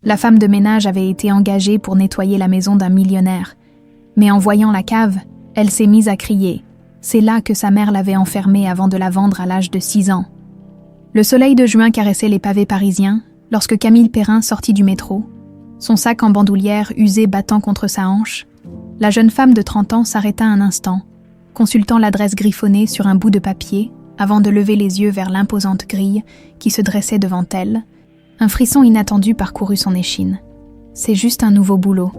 La femme de ménage avait été engagée pour nettoyer la maison d'un millionnaire. Mais en voyant la cave, elle s'est mise à crier. C'est là que sa mère l'avait enfermée avant de la vendre à l'âge de 6 ans. Le soleil de juin caressait les pavés parisiens lorsque Camille Perrin sortit du métro, son sac en bandoulière usé battant contre sa hanche. La jeune femme de 30 ans s'arrêta un instant, consultant l'adresse griffonnée sur un bout de papier avant de lever les yeux vers l'imposante grille qui se dressait devant elle. Un frisson inattendu parcourut son échine. « C'est juste un nouveau boulot »,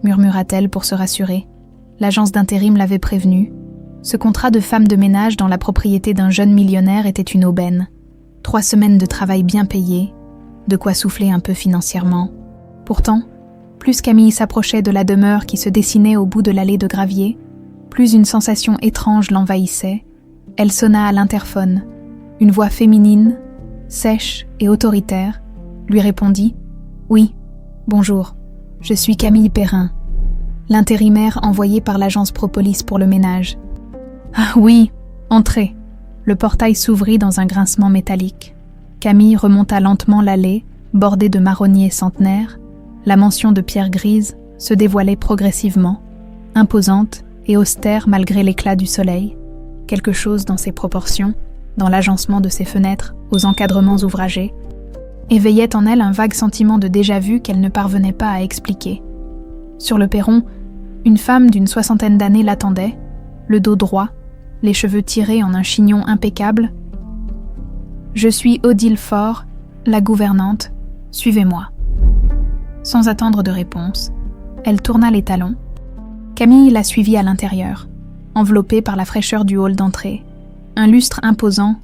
murmura-t-elle pour se rassurer. L'agence d'intérim l'avait prévenue. Ce contrat de femme de ménage dans la propriété d'un jeune millionnaire était une aubaine. 3 semaines de travail bien payées, de quoi souffler un peu financièrement. Pourtant, plus Camille s'approchait de la demeure qui se dessinait au bout de l'allée de gravier, plus une sensation étrange l'envahissait. Elle sonna à l'interphone. Une voix féminine, sèche et autoritaire, lui répondit « Oui, bonjour, je suis Camille Perrin, l'intérimaire envoyé par l'agence Propolis pour le ménage. »« Ah oui, entrez !» Le portail s'ouvrit dans un grincement métallique. Camille remonta lentement l'allée, bordée de marronniers centenaires. La mention de pierre grise se dévoilait progressivement, imposante et austère malgré l'éclat du soleil. Quelque chose dans ses proportions, dans l'agencement de ses fenêtres, aux encadrements ouvragés, éveillait en elle un vague sentiment de déjà-vu qu'elle ne parvenait pas à expliquer. Sur le perron, une femme d'une 60aine d'années l'attendait, le dos droit, les cheveux tirés en un chignon impeccable. « Je suis Odile Faure, la gouvernante, suivez-moi. » Sans attendre de réponse, elle tourna les talons. Camille la suivit à l'intérieur, enveloppée par la fraîcheur du hall d'entrée. Un lustre imposant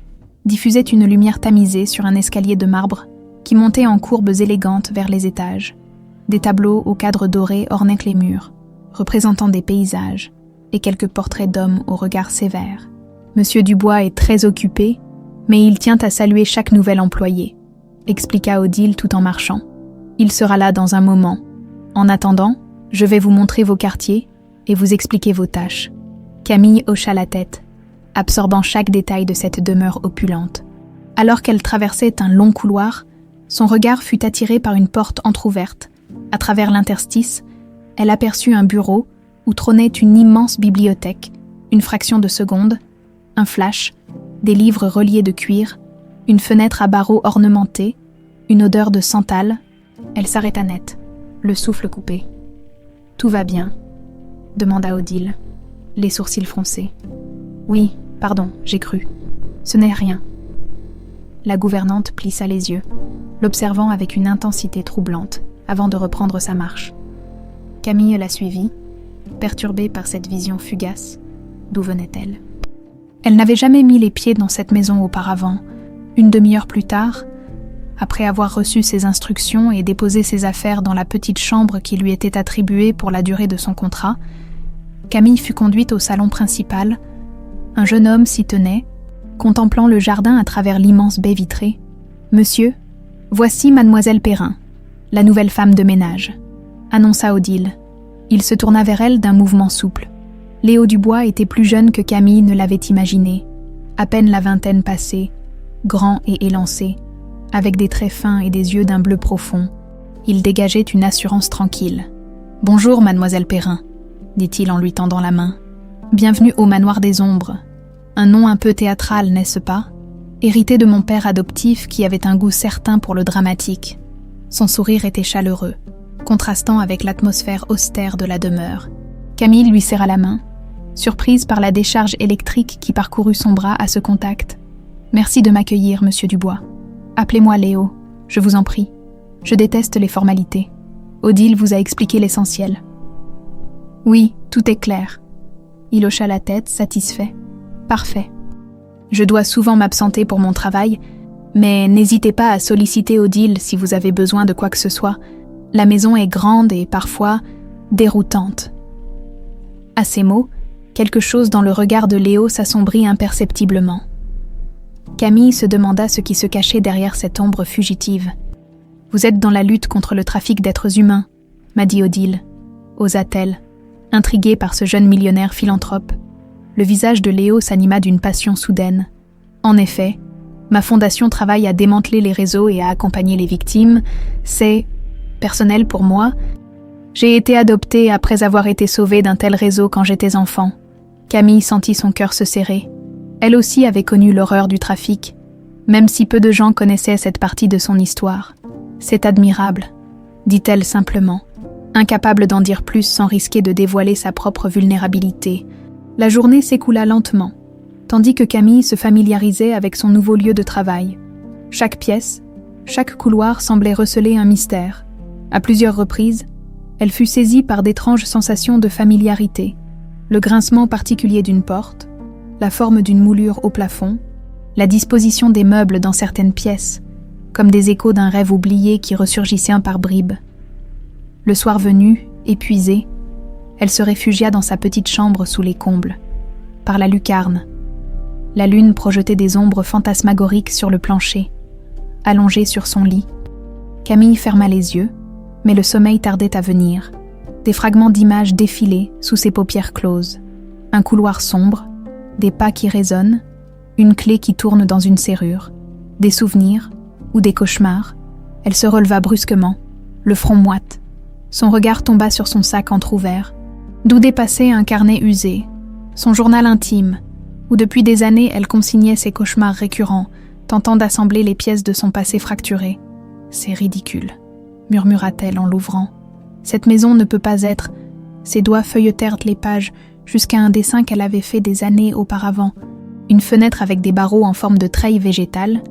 diffusait une lumière tamisée sur un escalier de marbre qui montait en courbes élégantes vers les étages. Des tableaux au cadre doré ornaient les murs, représentant des paysages et quelques portraits d'hommes au regard sévère. Monsieur Dubois est très occupé, mais il tient à saluer chaque nouvel employé, expliqua Odile tout en marchant. Il sera là dans un moment. En attendant, je vais vous montrer vos quartiers et vous expliquer vos tâches. Camille hocha la tête, absorbant chaque détail de cette demeure opulente. Alors qu'elle traversait un long couloir, son regard fut attiré par une porte entr'ouverte. À travers l'interstice, elle aperçut un bureau où trônait une immense bibliothèque, une fraction de seconde, un flash, des livres reliés de cuir, une fenêtre à barreaux ornementés, une odeur de santal. Elle s'arrêta net, le souffle coupé. « Tout va bien ?» demanda Odile, les sourcils froncés. « Oui, pardon, j'ai cru. Ce n'est rien. » La gouvernante plissa les yeux, l'observant avec une intensité troublante, avant de reprendre sa marche. Camille la suivit, perturbée par cette vision fugace. D'où venait-elle ? Elle n'avait jamais mis les pieds dans cette maison auparavant. Une demi-heure plus tard, après avoir reçu ses instructions et déposé ses affaires dans la petite chambre qui lui était attribuée pour la durée de son contrat, Camille fut conduite au salon principal. Un jeune homme s'y tenait, contemplant le jardin à travers l'immense baie vitrée. « Monsieur, voici mademoiselle Perrin, la nouvelle femme de ménage », annonça Odile. Il se tourna vers elle d'un mouvement souple. Léo Dubois était plus jeune que Camille ne l'avait imaginé, à peine la vingtaine passée, grand et élancé, avec des traits fins et des yeux d'un bleu profond. Il dégageait une assurance tranquille. « Bonjour, mademoiselle Perrin », dit-il en lui tendant la main. « Bienvenue au manoir des ombres. Un nom un peu théâtral, n'est-ce pas ? Hérité de mon père adoptif qui avait un goût certain pour le dramatique. » Son sourire était chaleureux, contrastant avec l'atmosphère austère de la demeure. Camille lui serra la main, surprise par la décharge électrique qui parcourut son bras à ce contact. « Merci de m'accueillir, monsieur Dubois. Appelez-moi Léo, je vous en prie. Je déteste les formalités. Odile vous a expliqué l'essentiel. » « Oui, tout est clair. » Il hocha la tête, satisfait. « Parfait. Je dois souvent m'absenter pour mon travail, mais n'hésitez pas à solliciter Odile si vous avez besoin de quoi que ce soit. La maison est grande et parfois déroutante. » À ces mots, quelque chose dans le regard de Léo s'assombrit imperceptiblement. Camille se demanda ce qui se cachait derrière cette ombre fugitive. « Vous êtes dans la lutte contre le trafic d'êtres humains, » m'a dit Odile, osa-t-elle, intriguée par ce jeune millionnaire philanthrope. Le visage de Léo s'anima d'une passion soudaine. « En effet, ma fondation travaille à démanteler les réseaux et à accompagner les victimes. C'est... » Personnel pour moi, j'ai été adoptée après avoir été sauvée d'un tel réseau quand j'étais enfant. Camille sentit son cœur se serrer. Elle aussi avait connu l'horreur du trafic, même si peu de gens connaissaient cette partie de son histoire. C'est admirable, dit-elle simplement, incapable d'en dire plus sans risquer de dévoiler sa propre vulnérabilité. La journée s'écoula lentement, tandis que Camille se familiarisait avec son nouveau lieu de travail. Chaque pièce, chaque couloir semblait receler un mystère. À plusieurs reprises, elle fut saisie par d'étranges sensations de familiarité. Le grincement particulier d'une porte, la forme d'une moulure au plafond, la disposition des meubles dans certaines pièces, comme des échos d'un rêve oublié qui ressurgissait par bribes. Le soir venu, épuisée, elle se réfugia dans sa petite chambre sous les combles, par la lucarne. La lune projetait des ombres fantasmagoriques sur le plancher. Allongée sur son lit, Camille ferma les yeux, mais le sommeil tardait à venir. Des fragments d'images défilaient sous ses paupières closes. Un couloir sombre, des pas qui résonnent, une clé qui tourne dans une serrure, des souvenirs ou des cauchemars. Elle se releva brusquement, le front moite. Son regard tomba sur son sac entrouvert, d'où dépassait un carnet usé, son journal intime, où depuis des années elle consignait ses cauchemars récurrents, tentant d'assembler les pièces de son passé fracturé. « C'est ridicule », murmura-t-elle en l'ouvrant. « Cette maison ne peut pas être… » Ses doigts feuilletèrent les pages jusqu'à un dessin qu'elle avait fait des années auparavant. Une fenêtre avec des barreaux en forme de treille végétale,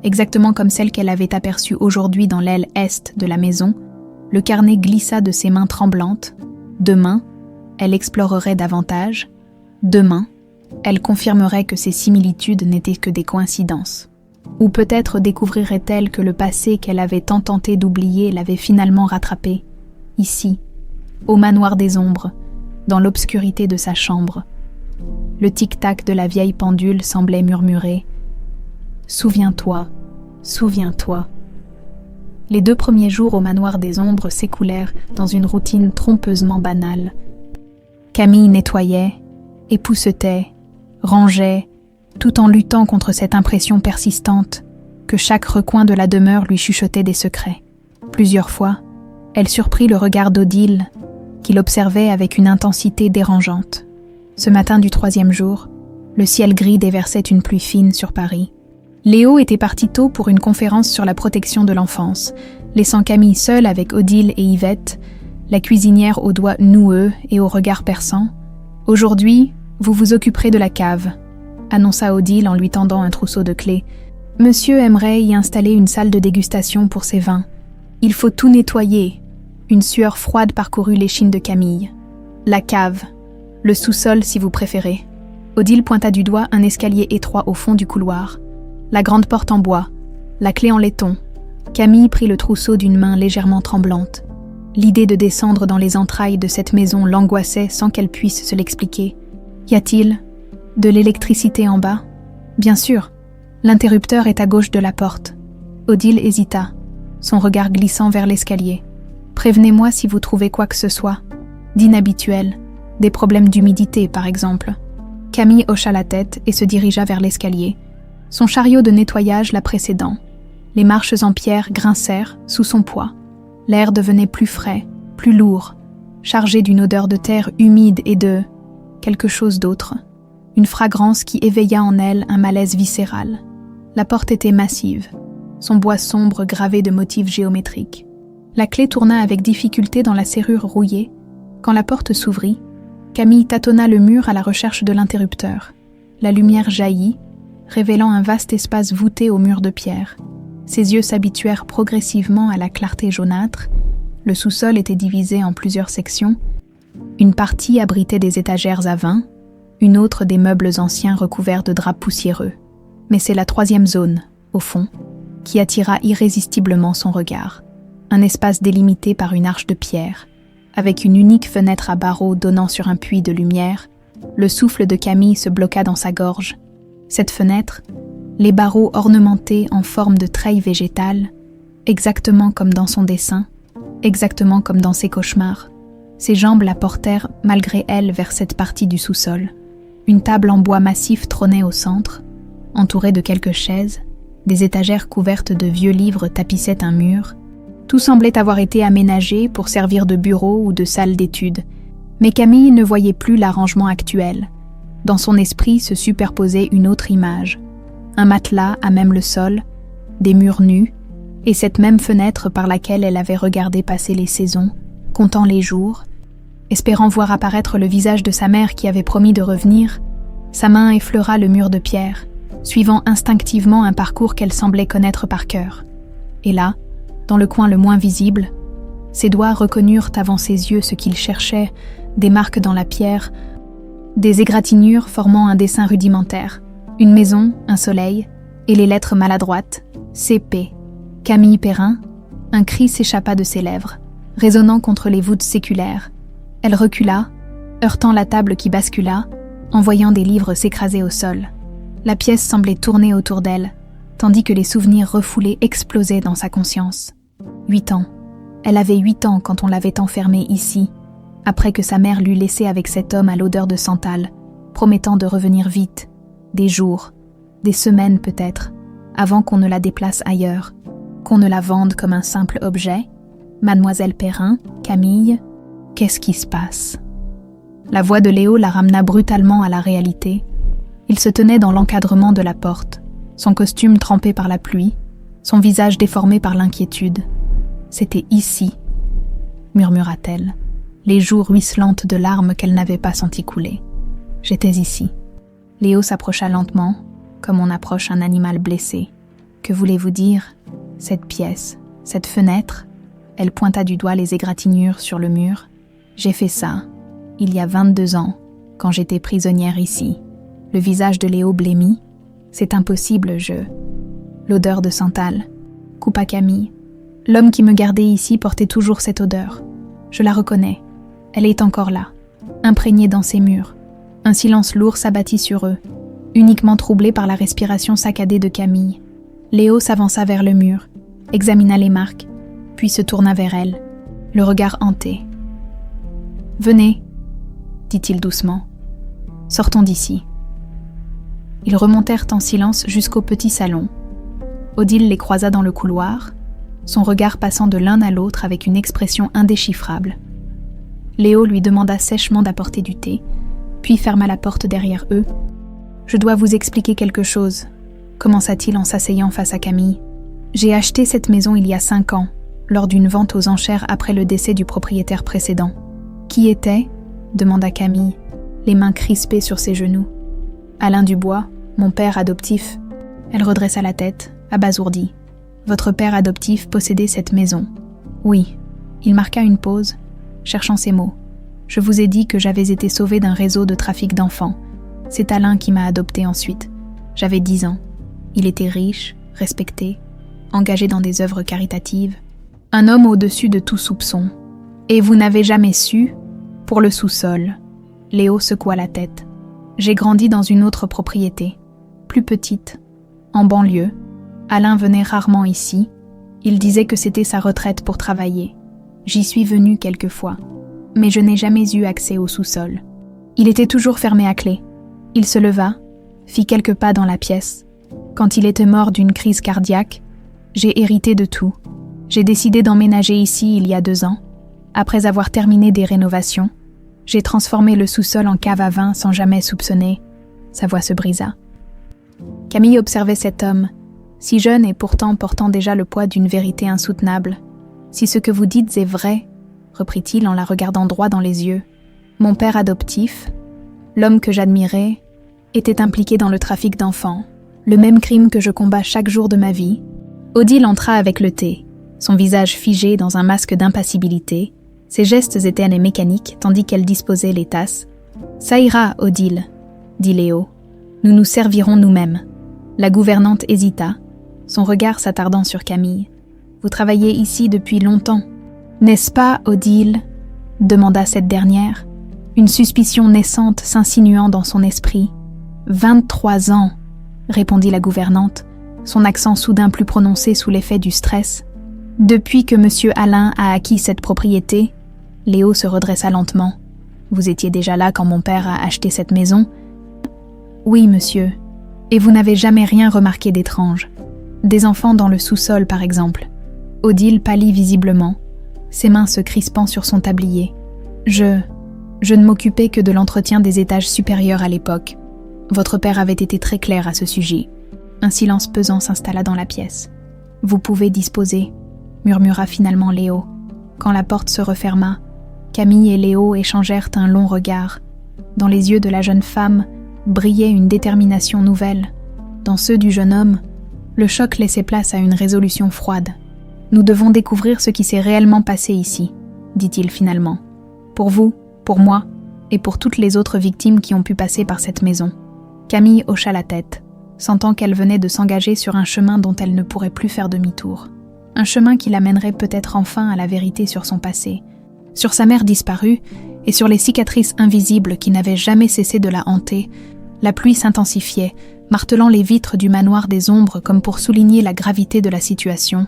exactement comme celle qu'elle avait aperçue aujourd'hui dans l'aile est de la maison. Le carnet glissa de ses mains tremblantes. Demain, elle explorerait davantage. Demain, elle confirmerait que ces similitudes n'étaient que des coïncidences. Ou peut-être découvrirait-elle que le passé qu'elle avait tant tenté d'oublier l'avait finalement rattrapée, ici, au manoir des ombres, dans l'obscurité de sa chambre. Le tic-tac de la vieille pendule semblait murmurer « Souviens-toi, souviens-toi ». Les 2 premiers jours au manoir des ombres s'écoulèrent dans une routine trompeusement banale. Camille nettoyait, époussetait, rangeait, tout en luttant contre cette impression persistante que chaque recoin de la demeure lui chuchotait des secrets. Plusieurs fois, elle surprit le regard d'Odile, qui l'observait avec une intensité dérangeante. Ce matin du 3e jour, le ciel gris déversait une pluie fine sur Paris. Léo était parti tôt pour une conférence sur la protection de l'enfance, laissant Camille seule avec Odile et Yvette, la cuisinière aux doigts noueux et au regard perçant. « Aujourd'hui, vous vous occuperez de la cave », annonça Odile en lui tendant un trousseau de clés. « Monsieur aimerait y installer une salle de dégustation pour ses vins. Il faut tout nettoyer. » Une sueur froide parcourut l'échine de Camille. « La cave. Le sous-sol si vous préférez. » Odile pointa du doigt un escalier étroit au fond du couloir. La grande porte en bois, la clé en laiton. Camille prit le trousseau d'une main légèrement tremblante. L'idée de descendre dans les entrailles de cette maison l'angoissait sans qu'elle puisse se l'expliquer. Y a-t-il de l'électricité en bas ? Bien sûr. L'interrupteur est à gauche de la porte. Odile hésita, son regard glissant vers l'escalier. Prévenez-moi si vous trouvez quoi que ce soit d'inhabituel, des problèmes d'humidité par exemple. Camille hocha la tête et se dirigea vers l'escalier, son chariot de nettoyage la précédant. Les marches en pierre grincèrent sous son poids. L'air devenait plus frais, plus lourd, chargé d'une odeur de terre humide et de… quelque chose d'autre. Une fragrance qui éveilla en elle un malaise viscéral. La porte était massive, son bois sombre gravé de motifs géométriques. La clé tourna avec difficulté dans la serrure rouillée. Quand la porte s'ouvrit, Camille tâtonna le mur à la recherche de l'interrupteur. La lumière jaillit, révélant un vaste espace voûté au mur de pierre. Ses yeux s'habituèrent progressivement à la clarté jaunâtre. Le sous-sol était divisé en plusieurs sections. Une partie abritait des étagères à vin, une autre des meubles anciens recouverts de draps poussiéreux. Mais c'est la 3e zone, au fond, qui attira irrésistiblement son regard. Un espace délimité par une arche de pierre, avec une unique fenêtre à barreaux donnant sur un puits de lumière. Le souffle de Camille se bloqua dans sa gorge. Cette fenêtre, les barreaux ornementés en forme de treille végétale, exactement comme dans son dessin, exactement comme dans ses cauchemars. Ses jambes la portèrent malgré elle vers cette partie du sous-sol. Une table en bois massif trônait au centre, entourée de quelques chaises, des étagères couvertes de vieux livres tapissaient un mur. Tout semblait avoir été aménagé pour servir de bureau ou de salle d'études. Mais Camille ne voyait plus l'arrangement actuel. Dans son esprit se superposait une autre image. Un matelas à même le sol, des murs nus, et cette même fenêtre par laquelle elle avait regardé passer les saisons, comptant les jours, espérant voir apparaître le visage de sa mère qui avait promis de revenir. Sa main effleura le mur de pierre, suivant instinctivement un parcours qu'elle semblait connaître par cœur. Et là, dans le coin le moins visible, ses doigts reconnurent avant ses yeux ce qu'ils cherchaient, des marques dans la pierre, des égratignures formant un dessin rudimentaire, une maison, un soleil, et les lettres maladroites, CP, Camille Perrin. Un cri s'échappa de ses lèvres, résonnant contre les voûtes séculaires. Elle recula, heurtant la table qui bascula, en voyant des livres s'écraser au sol. La pièce semblait tourner autour d'elle, tandis que les souvenirs refoulés explosaient dans sa conscience. 8 ans. Elle avait 8 ans quand on l'avait enfermée ici, après que sa mère l'eût laissée avec cet homme à l'odeur de santal, promettant de revenir vite, des jours, des semaines peut-être, avant qu'on ne la déplace ailleurs, qu'on ne la vende comme un simple objet. Mademoiselle Perrin, Camille, qu'est-ce qui se passe? La voix de Léo la ramena brutalement à la réalité. Il se tenait dans l'encadrement de la porte, son costume trempé par la pluie, son visage déformé par l'inquiétude. « C'était ici », murmura-t-elle, les joues ruisselantes de larmes qu'elle n'avait pas senti couler. « J'étais ici. » Léo s'approcha lentement, comme on approche un animal blessé. « Que voulez-vous dire? Cette pièce, cette fenêtre ?» Elle pointa du doigt les égratignures sur le mur. « J'ai fait ça, il y a 22 ans, quand j'étais prisonnière ici. » Le visage de Léo blêmit. « C'est impossible, L'odeur de santal, » coupa Camille. « L'homme qui me gardait ici portait toujours cette odeur. Je la reconnais. Elle est encore là, imprégnée dans ces murs. » Un silence lourd s'abattit sur eux, uniquement troublé par la respiration saccadée de Camille. Léo s'avança vers le mur, examina les marques, puis se tourna vers elle, le regard hanté. « Venez, » dit-il doucement. « Sortons d'ici. » Ils remontèrent en silence jusqu'au petit salon. Odile les croisa dans le couloir, son regard passant de l'un à l'autre avec une expression indéchiffrable. Léo lui demanda sèchement d'apporter du thé, puis ferma la porte derrière eux. « Je dois vous expliquer quelque chose », commença-t-il en s'asseyant face à Camille. « J'ai acheté cette maison il y a 5 ans, lors d'une vente aux enchères après le décès du propriétaire précédent. »« Qui était ?» demanda Camille, les mains crispées sur ses genoux. « Alain Dubois, mon père adoptif. » Elle redressa la tête, abasourdie. « Votre père adoptif possédait cette maison. » « Oui. » Il marqua une pause, cherchant ses mots. « Je vous ai dit que j'avais été sauvée d'un réseau de trafic d'enfants. C'est Alain qui m'a adoptée ensuite. J'avais 10 ans. Il était riche, respecté, engagé dans des œuvres caritatives. Un homme au-dessus de tout soupçon. Et vous n'avez jamais su ? Pour le sous-sol. » Léo secoua la tête. « J'ai grandi dans une autre propriété, plus petite, en banlieue. Alain venait rarement ici. Il disait que c'était sa retraite pour travailler. J'y suis venue quelquefois, mais je n'ai jamais eu accès au sous-sol. Il était toujours fermé à clé. Il se leva, fit quelques pas dans la pièce. Quand il était mort d'une crise cardiaque, j'ai hérité de tout. J'ai décidé d'emménager ici il y a 2 ans. Après avoir terminé des rénovations, j'ai transformé le sous-sol en cave à vin sans jamais soupçonner. » Sa voix se brisa. Camille observait cet homme, si jeune et pourtant portant déjà le poids d'une vérité insoutenable. « Si ce que vous dites est vrai, » reprit-il en la regardant droit dans les yeux, « mon père adoptif, l'homme que j'admirais, était impliqué dans le trafic d'enfants, le même crime que je combats chaque jour de ma vie. » Odile entra avec le thé, son visage figé dans un masque d'impassibilité. Ses gestes étaient mécaniques tandis qu'elle disposait les tasses. « Ça ira, Odile, » dit Léo. « Nous nous servirons nous-mêmes. » La gouvernante hésita, son regard s'attardant sur Camille. « Vous travaillez ici depuis longtemps, n'est-ce pas, Odile ?» demanda cette dernière, une suspicion naissante s'insinuant dans son esprit. « 23 ans, » répondit la gouvernante, son accent soudain plus prononcé sous l'effet du stress. « Depuis que M. Alain a acquis cette propriété, » Léo se redressa lentement. « Vous étiez déjà là quand mon père a acheté cette maison ?»« Oui, monsieur. Et vous n'avez jamais rien remarqué d'étrange. Des enfants dans le sous-sol, par exemple. » Odile pâlit visiblement, ses mains se crispant sur son tablier. Je ne m'occupais que de l'entretien des étages supérieurs à l'époque. Votre père avait été très clair à ce sujet. Un silence pesant s'installa dans la pièce. Vous pouvez disposer, murmura finalement Léo. Quand la porte se referma, Camille et Léo échangèrent un long regard. Dans les yeux de la jeune femme brillait une détermination nouvelle. Dans ceux du jeune homme, le choc laissait place à une résolution froide. Nous devons découvrir ce qui s'est réellement passé ici, dit-il finalement. Pour vous, pour moi, et pour toutes les autres victimes qui ont pu passer par cette maison. Camille hocha la tête, sentant qu'elle venait de s'engager sur un chemin dont elle ne pourrait plus faire demi-tour. Un chemin qui l'amènerait peut-être enfin à la vérité sur son passé, sur sa mère disparue et sur les cicatrices invisibles qui n'avaient jamais cessé de la hanter. La pluie s'intensifiait, martelant les vitres du manoir des ombres comme pour souligner la gravité de la situation.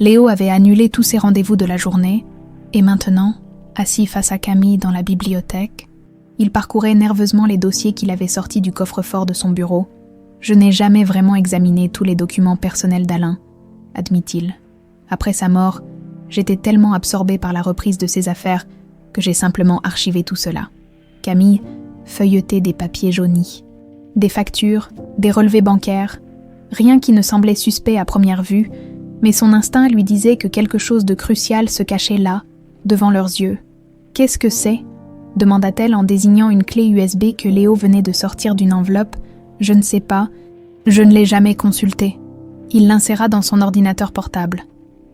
Léo avait annulé tous ses rendez-vous de la journée, et maintenant, assis face à Camille dans la bibliothèque, il parcourait nerveusement les dossiers qu'il avait sortis du coffre-fort de son bureau. « Je n'ai jamais vraiment examiné tous les documents personnels d'Alain, » admit-il. « Après sa mort, j'étais tellement absorbée par la reprise de ses affaires que j'ai simplement archivé tout cela. » Camille feuilletait des papiers jaunis. Des factures, des relevés bancaires, rien qui ne semblait suspect à première vue, mais son instinct lui disait que quelque chose de crucial se cachait là, devant leurs yeux. « Qu'est-ce que c'est ?» demanda-t-elle en désignant une clé USB que Léo venait de sortir d'une enveloppe. « Je ne sais pas, je ne l'ai jamais consultée. » Il l'inséra dans son ordinateur portable.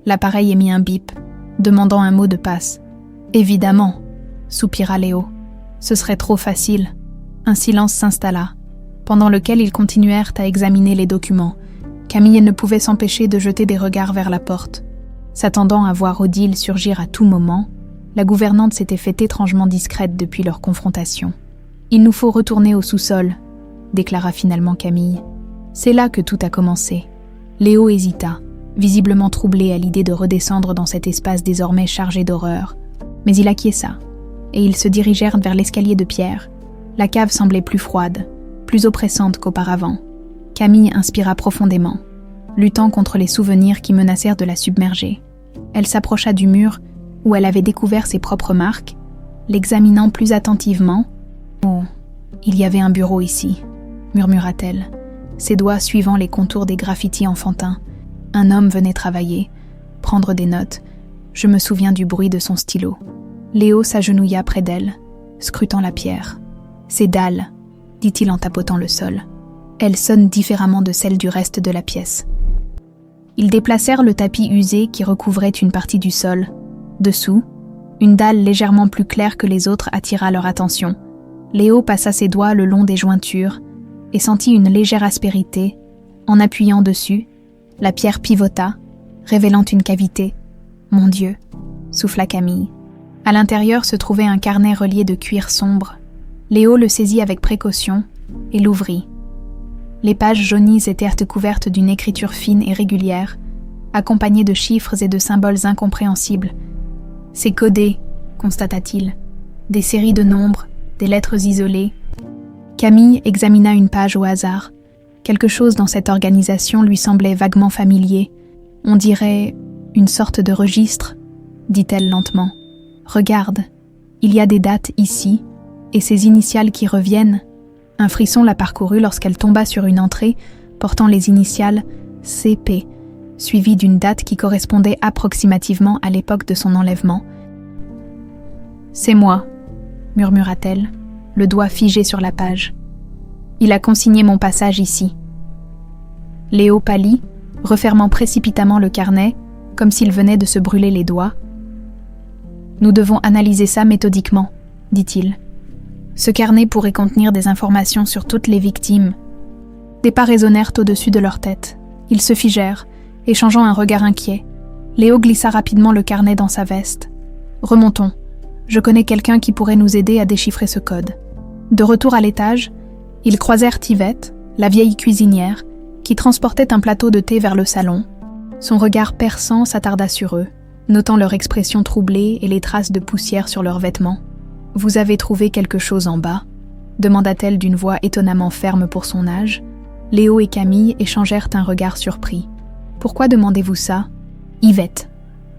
L'appareil émit un bip, demandant un mot de passe. « Évidemment, » soupira Léo. « Ce serait trop facile. » Un silence s'installa, pendant lequel ils continuèrent à examiner les documents. Camille ne pouvait s'empêcher de jeter des regards vers la porte. S'attendant à voir Odile surgir à tout moment, la gouvernante s'était fait étrangement discrète depuis leur confrontation. « Il nous faut retourner au sous-sol, » déclara finalement Camille. C'est là que tout a commencé. Léo hésita, visiblement troublé à l'idée de redescendre dans cet espace désormais chargé d'horreur. Mais il acquiesça, et ils se dirigèrent vers l'escalier de pierre. La cave semblait plus froide, plus oppressante qu'auparavant. Camille inspira profondément, luttant contre les souvenirs qui menacèrent de la submerger. Elle s'approcha du mur où elle avait découvert ses propres marques, l'examinant plus attentivement. « Oh, il y avait un bureau ici », murmura-t-elle, ses doigts suivant les contours des graffitis enfantins. Un homme venait travailler, prendre des notes. Je me souviens du bruit de son stylo. Léo s'agenouilla près d'elle, scrutant la pierre. « Ces dalles », dit-il en tapotant le sol. Elles sonnent différemment de celles du reste de la pièce. Ils déplacèrent le tapis usé qui recouvrait une partie du sol. Dessous, une dalle légèrement plus claire que les autres attira leur attention. Léo passa ses doigts le long des jointures et sentit une légère aspérité. En appuyant dessus, la pierre pivota, révélant une cavité. « Mon Dieu !» souffla Camille. À l'intérieur se trouvait un carnet relié de cuir sombre. Léo le saisit avec précaution et l'ouvrit. Les pages jaunies étaient couvertes d'une écriture fine et régulière, accompagnée de chiffres et de symboles incompréhensibles. « C'est codé », constata-t-il. Des séries de nombres, des lettres isolées. Camille examina une page au hasard. Quelque chose dans cette organisation lui semblait vaguement familier. On dirait une sorte de registre, dit-elle lentement. « Regarde, il y a des dates ici, et ces initiales qui reviennent. » Un frisson la parcourut lorsqu'elle tomba sur une entrée portant les initiales CP, suivie d'une date qui correspondait approximativement à l'époque de son enlèvement. « C'est moi », murmura-t-elle, le doigt figé sur la page. « Il a consigné mon passage ici. » Léo pâlit, refermant précipitamment le carnet, comme s'il venait de se brûler les doigts. « Nous devons analyser ça méthodiquement, » dit-il. Ce carnet pourrait contenir des informations sur toutes les victimes. Des pas résonnèrent au-dessus de leur tête. Ils se figèrent, échangeant un regard inquiet. Léo glissa rapidement le carnet dans sa veste. « Remontons. Je connais quelqu'un qui pourrait nous aider à déchiffrer ce code. » De retour à l'étage, ils croisèrent Yvette, la vieille cuisinière, qui transportait un plateau de thé vers le salon. Son regard perçant s'attarda sur eux, notant leur expression troublée et les traces de poussière sur leurs vêtements. « Vous avez trouvé quelque chose en bas ?» demanda-t-elle d'une voix étonnamment ferme pour son âge. Léo et Camille échangèrent un regard surpris. « Pourquoi demandez-vous ça ?» « Yvette,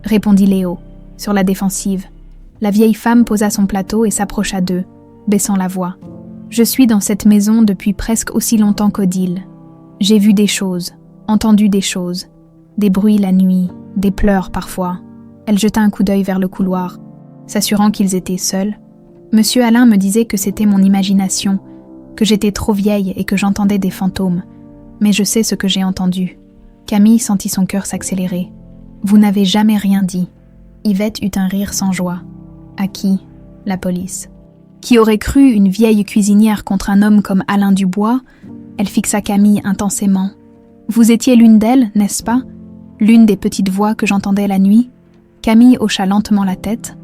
répondit Léo, sur la défensive. La vieille femme posa son plateau et s'approcha d'eux, baissant la voix. « Je suis dans cette maison depuis presque aussi longtemps qu'Odile. J'ai vu des choses, entendu des choses, des bruits la nuit, des pleurs parfois. » Elle jeta un coup d'œil vers le couloir, s'assurant qu'ils étaient seuls. Monsieur Alain me disait que c'était mon imagination, que j'étais trop vieille et que j'entendais des fantômes. Mais je sais ce que j'ai entendu. Camille sentit son cœur s'accélérer. Vous n'avez jamais rien dit. Yvette eut un rire sans joie. À qui ? La police. Qui aurait cru une vieille cuisinière contre un homme comme Alain Dubois ? Elle fixa Camille intensément. Vous étiez l'une d'elles, n'est-ce pas ? L'une des petites voix que j'entendais la nuit ? Camille hocha lentement la tête,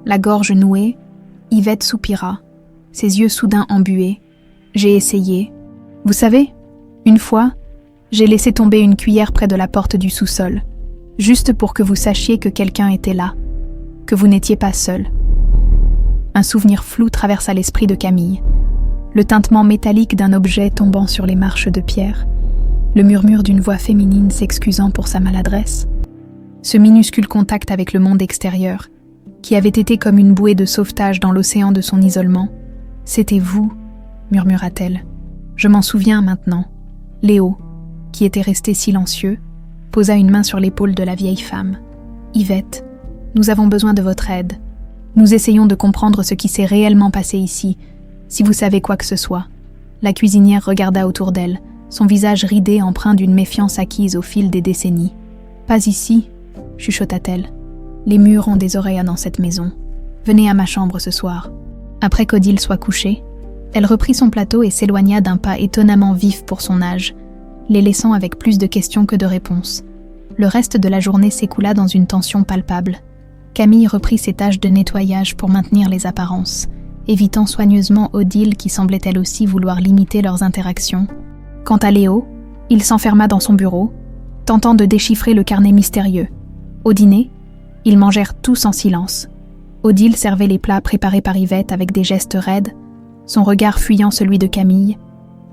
la gorge nouée. Yvette soupira, ses yeux soudain embués. J'ai essayé. Vous savez, une fois, j'ai laissé tomber une cuillère près de la porte du sous-sol, juste pour que vous sachiez que quelqu'un était là, que vous n'étiez pas seul. Un souvenir flou traversa l'esprit de Camille. Le tintement métallique d'un objet tombant sur les marches de pierre, le murmure d'une voix féminine s'excusant pour sa maladresse, ce minuscule contact avec le monde extérieur, qui avait été comme une bouée de sauvetage dans l'océan de son isolement. « C'était vous », murmura-t-elle. « Je m'en souviens maintenant. » Léo, qui était resté silencieux, posa une main sur l'épaule de la vieille femme. « Yvette, nous avons besoin de votre aide. Nous essayons de comprendre ce qui s'est réellement passé ici, si vous savez quoi que ce soit. » La cuisinière regarda autour d'elle, son visage ridé empreint d'une méfiance acquise au fil des décennies. « Pas ici », chuchota-t-elle. « Les murs ont des oreilles dans cette maison. Venez à ma chambre ce soir. » Après qu'Odile soit couchée, elle reprit son plateau et s'éloigna d'un pas étonnamment vif pour son âge, les laissant avec plus de questions que de réponses. Le reste de la journée s'écoula dans une tension palpable. Camille reprit ses tâches de nettoyage pour maintenir les apparences, évitant soigneusement Odile qui semblait elle aussi vouloir limiter leurs interactions. Quant à Léo, il s'enferma dans son bureau, tentant de déchiffrer le carnet mystérieux. Au dîner, ils mangèrent tous en silence. Odile servait les plats préparés par Yvette avec des gestes raides, son regard fuyant celui de Camille.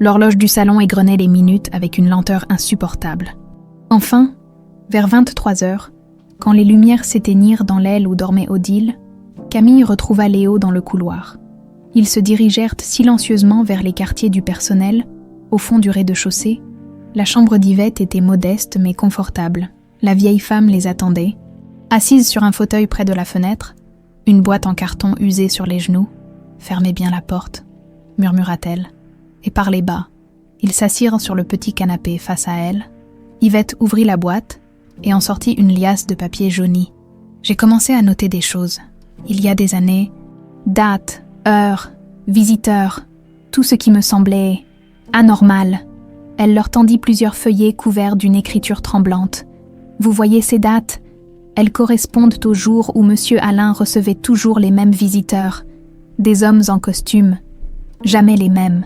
L'horloge du salon égrenait les minutes avec une lenteur insupportable. Enfin, vers 23 heures, quand les lumières s'éteignirent dans l'aile où dormait Odile, Camille retrouva Léo dans le couloir. Ils se dirigèrent silencieusement vers les quartiers du personnel, au fond du rez-de-chaussée. La chambre d'Yvette était modeste mais confortable. La vieille femme les attendait. Assise sur un fauteuil près de la fenêtre, une boîte en carton usée sur les genoux. « Fermez bien la porte », murmura-t-elle, et parlez bas. Ils s'assirent sur le petit canapé face à elle. Yvette ouvrit la boîte et en sortit une liasse de papier jauni. J'ai commencé à noter des choses. Il y a des années, dates, heures, visiteurs, tout ce qui me semblait anormal. Elle leur tendit plusieurs feuillets couverts d'une écriture tremblante. Vous voyez ces dates ? Elles correspondent au jour où Monsieur Alain recevait toujours les mêmes visiteurs, des hommes en costume, jamais les mêmes.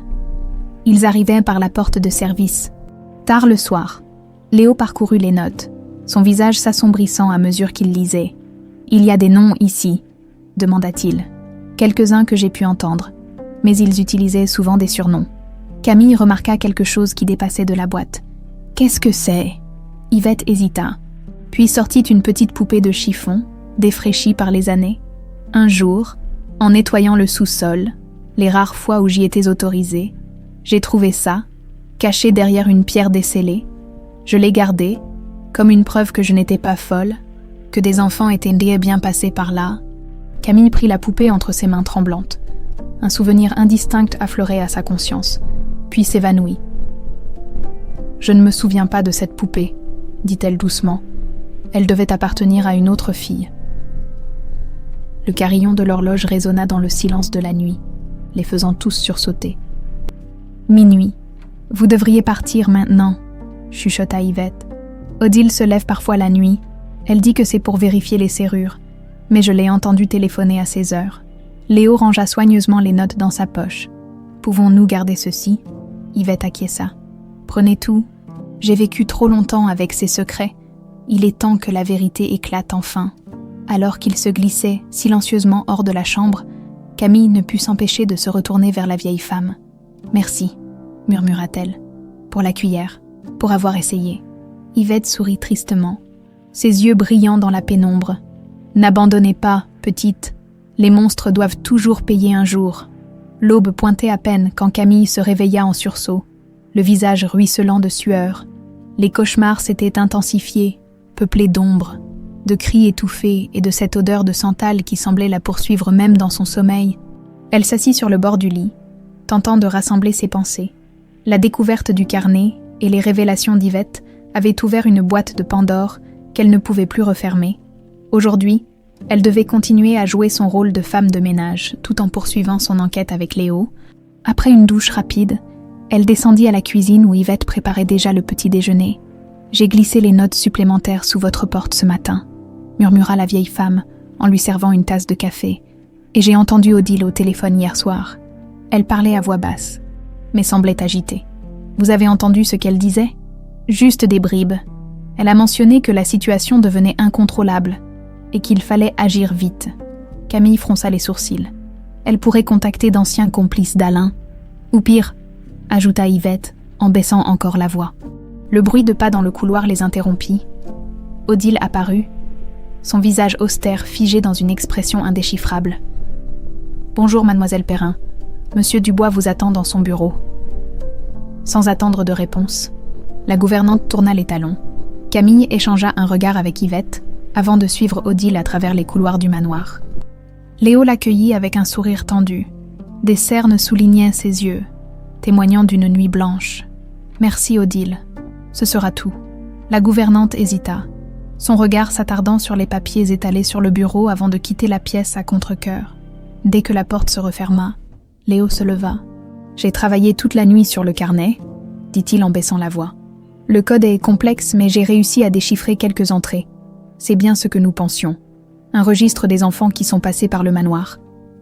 Ils arrivaient par la porte de service. Tard le soir, Léo parcourut les notes, son visage s'assombrissant à mesure qu'il lisait. « Il y a des noms ici », demanda-t-il. « Quelques-uns que j'ai pu entendre, mais ils utilisaient souvent des surnoms. » Camille remarqua quelque chose qui dépassait de la boîte. « Qu'est-ce que c'est ?» Yvette hésita, puis sortit une petite poupée de chiffon, défraîchie par les années. Un jour, en nettoyant le sous-sol, les rares fois où j'y étais autorisée, j'ai trouvé ça, caché derrière une pierre descellée. Je l'ai gardé, comme une preuve que je n'étais pas folle, que des enfants étaient bien passés par là. Camille prit la poupée entre ses mains tremblantes. Un souvenir indistinct affleurait à sa conscience, puis s'évanouit. « Je ne me souviens pas de cette poupée, » dit-elle doucement. Elle devait appartenir à une autre fille. Le carillon de l'horloge résonna dans le silence de la nuit, les faisant tous sursauter. « Minuit. Vous devriez partir maintenant, » chuchota Yvette. « Odile se lève parfois la nuit. Elle dit que c'est pour vérifier les serrures, mais je l'ai entendue téléphoner à ces heures. » Léo rangea soigneusement les notes dans sa poche. « Pouvons-nous garder ceci ?» Yvette acquiesça. « Prenez tout. J'ai vécu trop longtemps avec ces secrets. Il est temps que la vérité éclate enfin. » Alors qu'il se glissait silencieusement hors de la chambre, Camille ne put s'empêcher de se retourner vers la vieille femme. « Merci, » murmura-t-elle, « pour la cuillère, pour avoir essayé. » Yvette sourit tristement. ses yeux brillants dans la pénombre. « N'abandonnez pas, petite. Les monstres doivent toujours payer un jour. » L'aube pointait à peine quand Camille se réveilla en sursaut, le visage ruisselant de sueur. Les cauchemars s'étaient intensifiés, peuplés d'ombres, de cris étouffés et de cette odeur de santal qui semblait la poursuivre même dans son sommeil. Elle s'assit sur le bord du lit, tentant de rassembler ses pensées. La découverte du carnet et les révélations d'Yvette avaient ouvert une boîte de Pandore qu'elle ne pouvait plus refermer. Aujourd'hui, elle devait continuer à jouer son rôle de femme de ménage, tout en poursuivant son enquête avec Léo. Après une douche rapide, elle descendit à la cuisine où Yvette préparait déjà le petit déjeuner. « J'ai glissé les notes supplémentaires sous votre porte ce matin », murmura la vieille femme en lui servant une tasse de café. « Et j'ai entendu Odile au téléphone hier soir. Elle parlait à voix basse, mais semblait agitée. Vous avez entendu ce qu'elle disait ? Juste des bribes. Elle a mentionné que la situation devenait incontrôlable et qu'il fallait agir vite. » Camille fronça les sourcils. Elle pourrait contacter d'anciens complices d'Alain. Ou pire, ajouta Yvette, en baissant encore la voix. Le bruit de pas dans le couloir les interrompit. Odile apparut, son visage austère figé dans une expression indéchiffrable. « Bonjour, mademoiselle Perrin. Monsieur Dubois vous attend dans son bureau. » Sans attendre de réponse, la gouvernante tourna les talons. Camille échangea un regard avec Yvette avant de suivre Odile à travers les couloirs du manoir. Léo l'accueillit avec un sourire tendu. Des cernes soulignaient ses yeux, témoignant d'une nuit blanche. « Merci, Odile. Ce sera tout. » La gouvernante hésita, son regard s'attardant sur les papiers étalés sur le bureau avant de quitter la pièce à contre-cœur. Dès que la porte se referma, Léo se leva. « J'ai travaillé toute la nuit sur le carnet, » dit-il en baissant la voix. « Le code est complexe, mais j'ai réussi à déchiffrer quelques entrées. C'est bien ce que nous pensions. Un registre des enfants qui sont passés par le manoir. »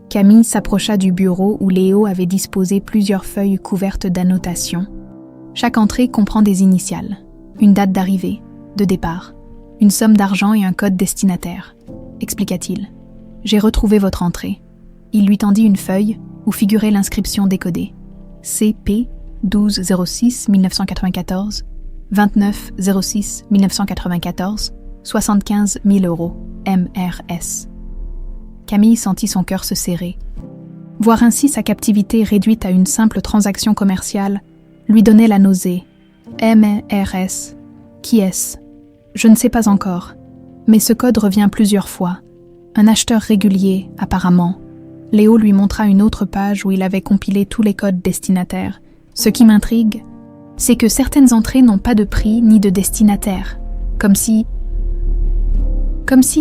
Camille s'approcha du bureau où Léo avait disposé plusieurs feuilles couvertes d'annotations. Chaque entrée comprend des initiales, une date d'arrivée, de départ, une somme d'argent et un code destinataire, expliqua-t-il. « J'ai retrouvé votre entrée. » Il lui tendit une feuille où figurait l'inscription décodée. CP 1206 1994, 29 06 1994, 75 000 €, MRS. Camille sentit son cœur se serrer. Voir ainsi sa captivité réduite à une simple transaction commerciale lui donnait la nausée. MRS. Qui est-ce ? Je ne sais pas encore, mais ce code revient plusieurs fois. Un acheteur régulier, apparemment. Léo lui montra une autre page où il avait compilé tous les codes destinataires. Ce qui m'intrigue, c'est que certaines entrées n'ont pas de prix ni de destinataire, comme si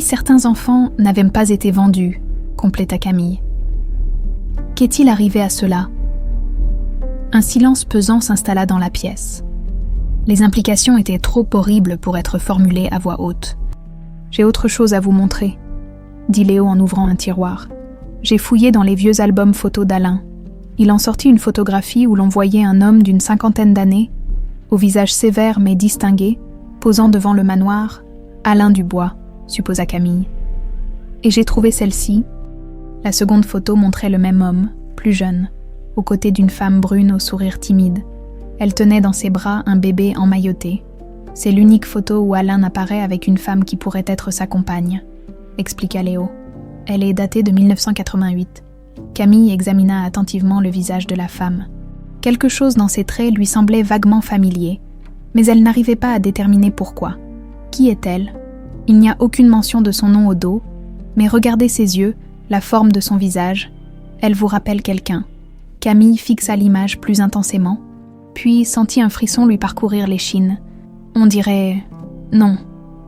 certains enfants n'avaient pas été vendus, compléta Camille. Qu'est-il arrivé à cela ? Un silence pesant s'installa dans la pièce. Les implications étaient trop horribles pour être formulées à voix haute. « J'ai autre chose à vous montrer », dit Léo en ouvrant un tiroir. « J'ai fouillé dans les vieux albums photos d'Alain. Il en sortit une photographie où l'on voyait un homme d'une 50aine d'années, au visage sévère mais distingué, posant devant le manoir, Alain Dubois, supposa Camille. Et j'ai trouvé celle-ci. » La seconde photo montrait le même homme, plus jeune, aux côtés d'une femme brune au sourire timide. Elle tenait dans ses bras un bébé emmailloté. C'est l'unique photo où Alain apparaît avec une femme qui pourrait être sa compagne, expliqua Léo. Elle est datée de 1988. Camille examina attentivement le visage de la femme. Quelque chose dans ses traits lui semblait vaguement familier, mais elle n'arrivait pas à déterminer pourquoi. Qui est-elle ? Il n'y a aucune mention de son nom au dos, mais regardez ses yeux, la forme de son visage. Elle vous rappelle quelqu'un. Camille fixa l'image plus intensément, puis sentit un frisson lui parcourir l'échine. On dirait... Non,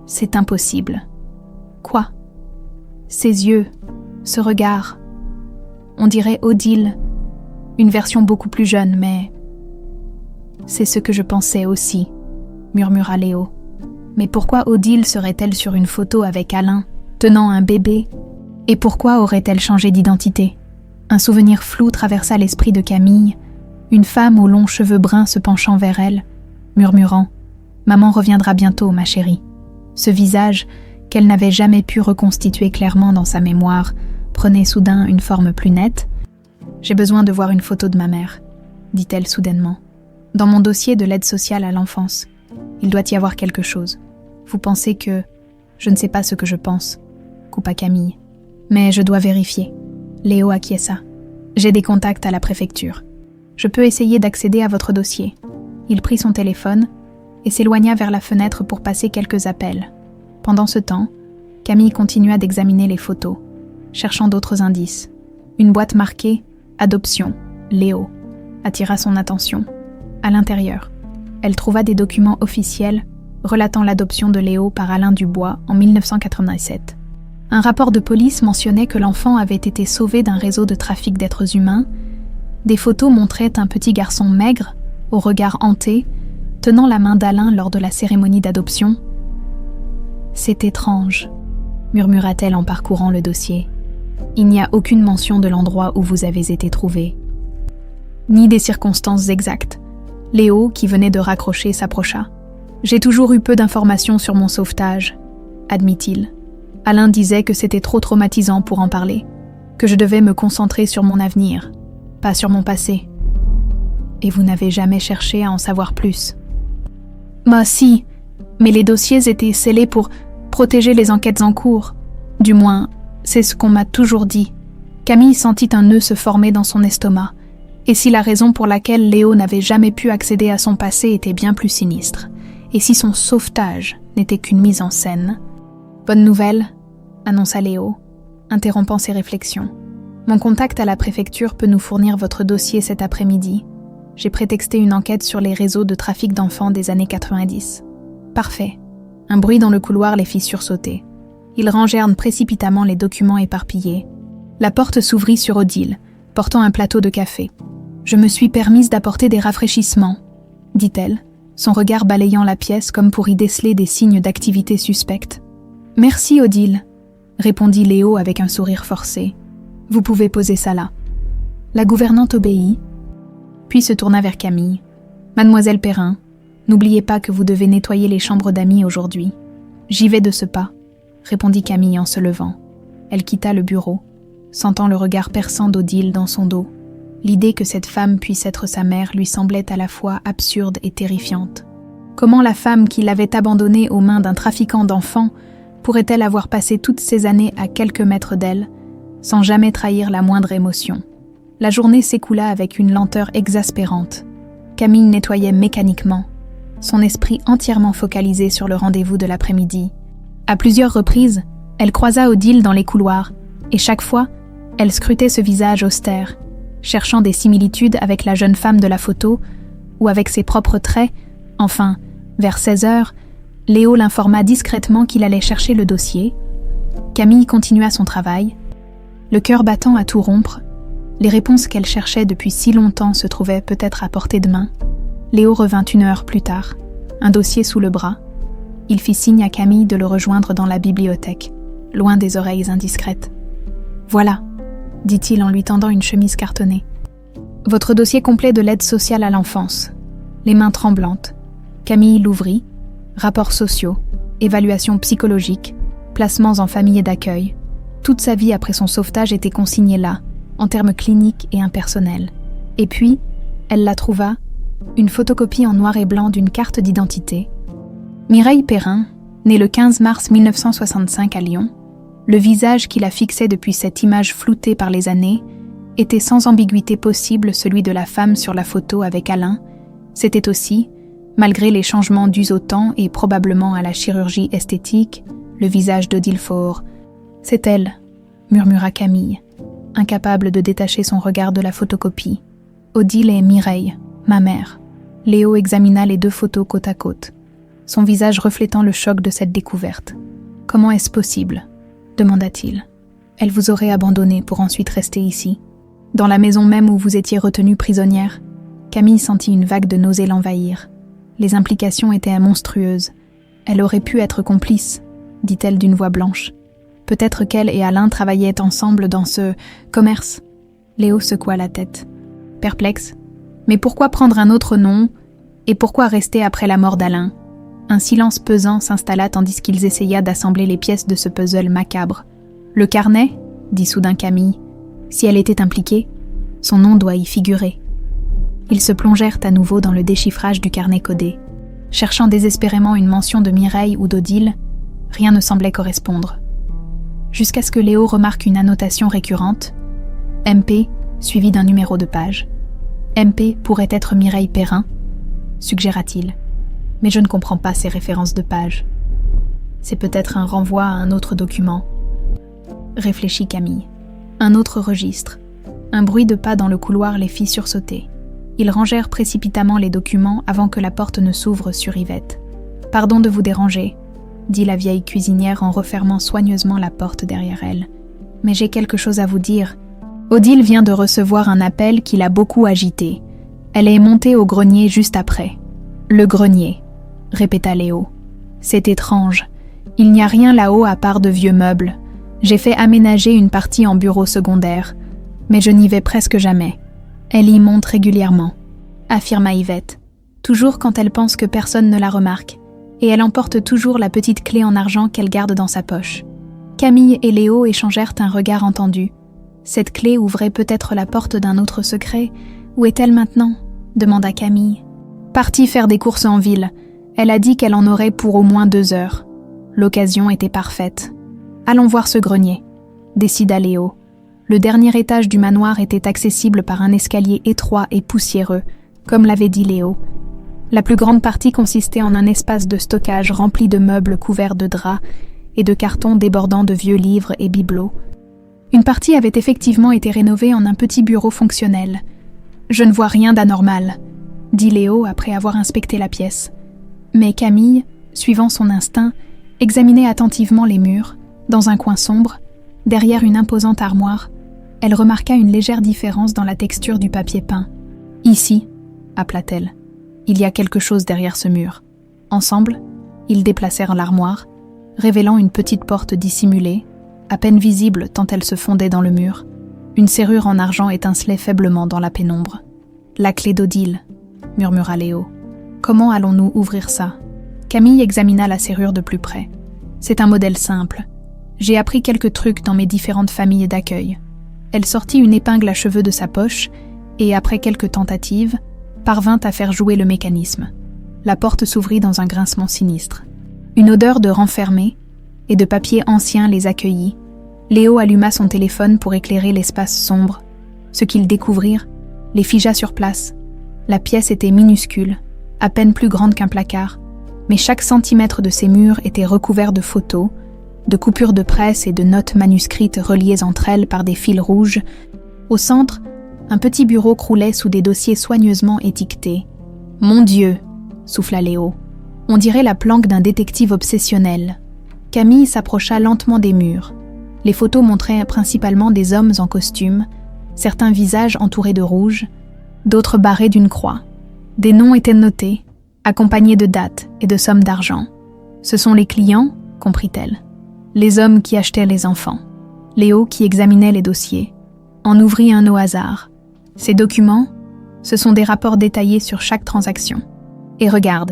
c'est impossible. Quoi ? Ses yeux, ce regard. On dirait Odile, une version beaucoup plus jeune, mais... C'est ce que je pensais aussi, murmura Léo. Mais pourquoi Odile serait-elle sur une photo avec Alain, tenant un bébé ? Et pourquoi aurait-elle changé d'identité ? Un souvenir flou traversa l'esprit de Camille, une femme aux longs cheveux bruns se penchant vers elle, murmurant « Maman reviendra bientôt, ma chérie ». Ce visage, qu'elle n'avait jamais pu reconstituer clairement dans sa mémoire, prenait soudain une forme plus nette. « J'ai besoin de voir une photo de ma mère », dit-elle soudainement. « Dans mon dossier de l'aide sociale à l'enfance, il doit y avoir quelque chose. Vous pensez que... » Je ne sais pas ce que je pense, coupa Camille. Mais je dois vérifier. Léo acquiesça. J'ai des contacts à la préfecture. Je peux essayer d'accéder à votre dossier. Il prit son téléphone et s'éloigna vers la fenêtre pour passer quelques appels. Pendant ce temps, Camille continua d'examiner les photos, cherchant d'autres indices. Une boîte marquée « Adoption, Léo » attira son attention. À l'intérieur, elle trouva des documents officiels relatant l'adoption de Léo par Alain Dubois en 1987. Un rapport de police mentionnait que l'enfant avait été sauvé d'un réseau de trafic d'êtres humains. Des photos montraient un petit garçon maigre, au regard hanté, tenant la main d'Alain lors de la cérémonie d'adoption. « C'est étrange », murmura-t-elle en parcourant le dossier. « Il n'y a aucune mention de l'endroit où vous avez été trouvé. Ni des circonstances exactes. » Léo, qui venait de raccrocher, s'approcha. « J'ai toujours eu peu d'informations sur mon sauvetage, » admit-il. Alain disait que c'était trop traumatisant pour en parler, que je devais me concentrer sur mon avenir, pas sur mon passé. Et vous n'avez jamais cherché à en savoir plus. Bah si, mais les dossiers étaient scellés pour protéger les enquêtes en cours. Du moins, c'est ce qu'on m'a toujours dit. Camille sentit un nœud se former dans son estomac. Et si la raison pour laquelle Léo n'avait jamais pu accéder à son passé était bien plus sinistre, et si son sauvetage n'était qu'une mise en scène... Bonne nouvelle, annonça Léo, interrompant ses réflexions. Mon contact à la préfecture peut nous fournir votre dossier cet après-midi. J'ai prétexté une enquête sur les réseaux de trafic d'enfants des années 90. Parfait. Un bruit dans le couloir les fit sursauter. Ils rangèrent précipitamment les documents éparpillés. La porte s'ouvrit sur Odile, portant un plateau de café. « Je me suis permise d'apporter des rafraîchissements », dit-elle, son regard balayant la pièce comme pour y déceler des signes d'activité suspecte. « Merci, Odile », répondit Léo avec un sourire forcé. « Vous pouvez poser ça là. » La gouvernante obéit, puis se tourna vers Camille. « Mademoiselle Perrin, n'oubliez pas que vous devez nettoyer les chambres d'amis aujourd'hui. »« J'y vais de ce pas », répondit Camille en se levant. Elle quitta le bureau, sentant le regard perçant d'Odile dans son dos. L'idée que cette femme puisse être sa mère lui semblait à la fois absurde et terrifiante. Comment la femme qui l'avait abandonnée aux mains d'un trafiquant d'enfants pourrait-elle avoir passé toutes ces années à quelques mètres d'elle, sans jamais trahir la moindre émotion? La journée s'écoula avec une lenteur exaspérante. Camille nettoyait mécaniquement, son esprit entièrement focalisé sur le rendez-vous de l'après-midi. À plusieurs reprises, elle croisa Odile dans les couloirs, et chaque fois, elle scrutait ce visage austère, cherchant des similitudes avec la jeune femme de la photo, ou avec ses propres traits. Enfin, vers 16 heures, Léo l'informa discrètement qu'il allait chercher le dossier. Camille continua son travail, le cœur battant à tout rompre. Les réponses qu'elle cherchait depuis si longtemps se trouvaient peut-être à portée de main. Léo revint 1 heure plus tard, un dossier sous le bras. Il fit signe à Camille de le rejoindre dans la bibliothèque, loin des oreilles indiscrètes. « Voilà », dit-il en lui tendant une chemise cartonnée. « Votre dossier complet de l'aide sociale à l'enfance. » Les mains tremblantes, Camille l'ouvrit. Rapports sociaux, évaluations psychologiques, placements en famille d'accueil. Toute sa vie après son sauvetage était consignée là, en termes cliniques et impersonnels. Et puis, elle la trouva, une photocopie en noir et blanc d'une carte d'identité. Mireille Perrin, née le 15 mars 1965 à Lyon, le visage qui la fixait depuis cette image floutée par les années, était sans ambiguïté possible celui de la femme sur la photo avec Alain. C'était aussi, malgré les changements dus au temps et probablement à la chirurgie esthétique, le visage d'Odile Faure. « C'est elle », murmura Camille, incapable de détacher son regard de la photocopie. « Odile et Mireille, ma mère. » Léo examina les 2 photos côte à côte, son visage reflétant le choc de cette découverte. « Comment est-ce possible ?» demanda-t-il. « Elle vous aurait abandonné pour ensuite rester ici. Dans la maison même où vous étiez retenue prisonnière. » Camille sentit une vague de nausée l'envahir. Les implications étaient monstrueuses. Elle aurait pu être complice, dit-elle d'une voix blanche. Peut-être qu'elle et Alain travaillaient ensemble dans ce commerce. Léo secoua la tête, perplexe. Mais pourquoi prendre un autre nom? Et pourquoi rester après la mort d'Alain? Un silence pesant s'installa tandis qu'ils essayaient d'assembler les pièces de ce puzzle macabre. Le carnet, dit soudain Camille. Si elle était impliquée, son nom doit y figurer. Ils se plongèrent à nouveau dans le déchiffrage du carnet codé. Cherchant désespérément une mention de Mireille ou d'Odile, Rien ne semblait correspondre. Jusqu'à ce que Léo remarque une annotation récurrente, MP, suivi d'un numéro de page. MP pourrait être Mireille Perrin, suggéra-t-il. Mais je ne comprends pas ces références de page. C'est peut-être un renvoi à un autre document, réfléchit Camille. Un autre registre. Un bruit de pas dans le couloir les fit sursauter. Ils rangèrent précipitamment les documents avant que la porte ne s'ouvre sur Yvette. « Pardon de vous déranger », dit la vieille cuisinière en refermant soigneusement la porte derrière elle. « Mais j'ai quelque chose à vous dire. Odile vient de recevoir un appel qui l'a beaucoup agitée. Elle est montée au grenier juste après. »« Le grenier », répéta Léo. « C'est étrange. Il n'y a rien là-haut à part de vieux meubles. J'ai fait aménager une partie en bureau secondaire, mais je n'y vais presque jamais. Elle y monte régulièrement, affirma Yvette, toujours quand elle pense que personne ne la remarque, et elle emporte toujours la petite clé en argent qu'elle garde dans sa poche. Camille et Léo échangèrent un regard entendu. Cette clé ouvrait peut-être la porte d'un autre secret. Où est-elle maintenant ? Demanda Camille. Partie faire des courses en ville. Elle a dit qu'elle en aurait pour au moins 2 heures. L'occasion était parfaite. Allons voir ce grenier, décida Léo. Le dernier étage du manoir était accessible par un escalier étroit et poussiéreux, comme l'avait dit Léo. La plus grande partie consistait en un espace de stockage rempli de meubles couverts de draps et de cartons débordant de vieux livres et bibelots. Une partie avait effectivement été rénovée en un petit bureau fonctionnel. « Je ne vois rien d'anormal », dit Léo après avoir inspecté la pièce. Mais Camille, suivant son instinct, examinait attentivement les murs. Dans un coin sombre, derrière une imposante armoire, elle remarqua une légère différence dans la texture du papier peint. « Ici », appela-t-elle, « il y a quelque chose derrière ce mur. » Ensemble, ils déplacèrent l'armoire, révélant une petite porte dissimulée, à peine visible tant elle se fondait dans le mur. Une serrure en argent étincelait faiblement dans la pénombre. « La clé d'Odile », murmura Léo. « Comment allons-nous ouvrir ça ?» Camille examina la serrure de plus près. « C'est un modèle simple. J'ai appris quelques trucs dans mes différentes familles d'accueil. » Elle sortit une épingle à cheveux de sa poche et, après quelques tentatives, parvint à faire jouer le mécanisme. La porte s'ouvrit dans un grincement sinistre. Une odeur de renfermé et de papier ancien les accueillit. Léo alluma son téléphone pour éclairer l'espace sombre. Ce qu'ils découvrirent les figea sur place. La pièce était minuscule, à peine plus grande qu'un placard, mais chaque centimètre de ses murs était recouvert de photos, de coupures de presse et de notes manuscrites reliées entre elles par des fils rouges. Au centre, un petit bureau croulait sous des dossiers soigneusement étiquetés. « Mon Dieu !» souffla Léo. « On dirait la planque d'un détective obsessionnel. » Camille s'approcha lentement des murs. Les photos montraient principalement des hommes en costume, certains visages entourés de rouge, d'autres barrés d'une croix. Des noms étaient notés, accompagnés de dates et de sommes d'argent. « Ce sont les clients ?» comprit-elle. Les hommes qui achetaient les enfants. Léo, qui examinait les dossiers, en ouvrit un au hasard. Ces documents, ce sont des rapports détaillés sur chaque transaction. Et regarde,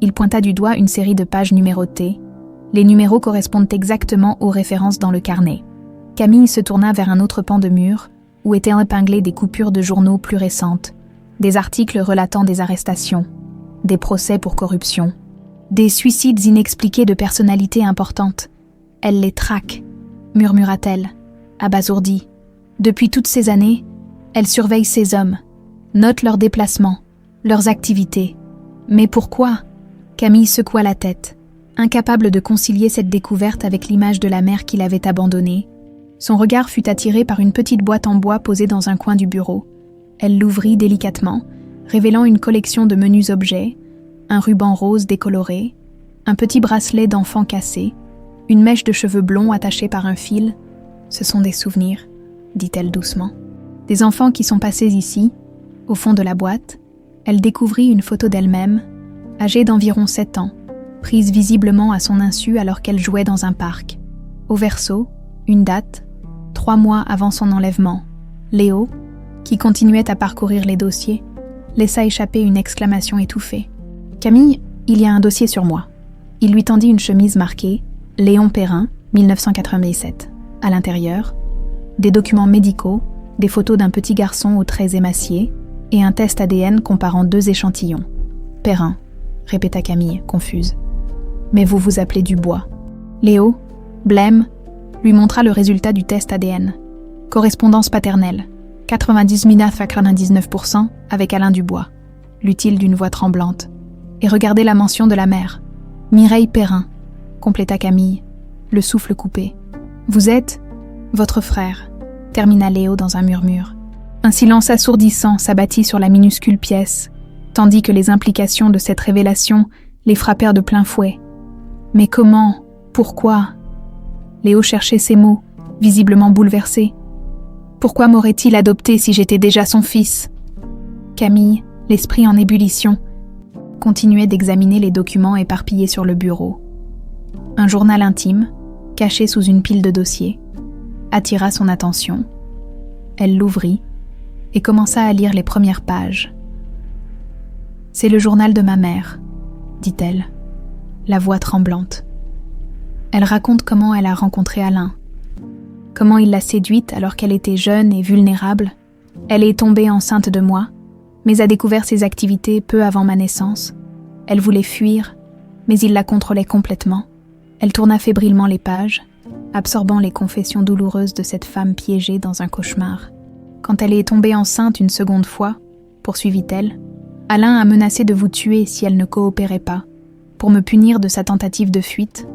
il pointa du doigt une série de pages numérotées. Les numéros correspondent exactement aux références dans le carnet. Camille se tourna vers un autre pan de mur, où étaient épinglées des coupures de journaux plus récentes, des articles relatant des arrestations, des procès pour corruption, des suicides inexpliqués de personnalités importantes. Elle les traque, murmura-t-elle, abasourdie. Depuis toutes ces années, elle surveille ces hommes, note leurs déplacements, leurs activités. Mais pourquoi ? Camille secoua la tête, incapable de concilier cette découverte avec l'image de la mère qui l'avait abandonnée. Son regard fut attiré par une petite boîte en bois posée dans un coin du bureau. Elle l'ouvrit délicatement, révélant une collection de menus objets, un ruban rose décoloré, un petit bracelet d'enfant cassé, une mèche de cheveux blonds attachée par un fil. « Ce sont des souvenirs », dit-elle doucement. « Des enfants qui sont passés ici. » Au fond de la boîte, elle découvrit une photo d'elle-même, âgée d'environ 7 ans, prise visiblement à son insu alors qu'elle jouait dans un parc. Au verso, une date, 3 mois avant son enlèvement. Léo, qui continuait à parcourir les dossiers, laissa échapper une exclamation étouffée. « Camille, il y a un dossier sur moi. » Il lui tendit une chemise marquée « Léon Perrin, 1997 ». À l'intérieur, des documents médicaux, des photos d'un petit garçon aux traits émaciés et un test ADN comparant 2 échantillons. « Perrin », répéta Camille, confuse. « Mais vous vous appelez Dubois. » Léo, blême, lui montra le résultat du test ADN. Correspondance paternelle, 99,99% avec Alain Dubois, l'utile d'une voix tremblante. Et regardez la mention de la mère. Mireille Perrin, compléta Camille, le souffle coupé. Vous êtes votre frère, termina Léo dans un murmure. Un silence assourdissant s'abattit sur la minuscule pièce, tandis que les implications de cette révélation les frappèrent de plein fouet. Mais comment? Pourquoi? Léo cherchait ses mots, visiblement bouleversé. Pourquoi m'aurait-il adopté si j'étais déjà son fils? Camille, l'esprit en ébullition, continuait d'examiner les documents éparpillés sur le bureau. Un journal intime, caché sous une pile de dossiers, attira son attention. Elle l'ouvrit et commença à lire les premières pages. « C'est le journal de ma mère », dit-elle, la voix tremblante. Elle raconte comment elle a rencontré Alain, comment il l'a séduite alors qu'elle était jeune et vulnérable. Elle est tombée enceinte de moi, mais a découvert ses activités peu avant ma naissance. Elle voulait fuir, mais il la contrôlait complètement. Elle tourna fébrilement les pages, absorbant les confessions douloureuses de cette femme piégée dans un cauchemar. Quand elle est tombée enceinte une seconde fois, poursuivit-elle, Alain a menacé de vous tuer si elle ne coopérait pas. Pour me punir de sa tentative de fuite,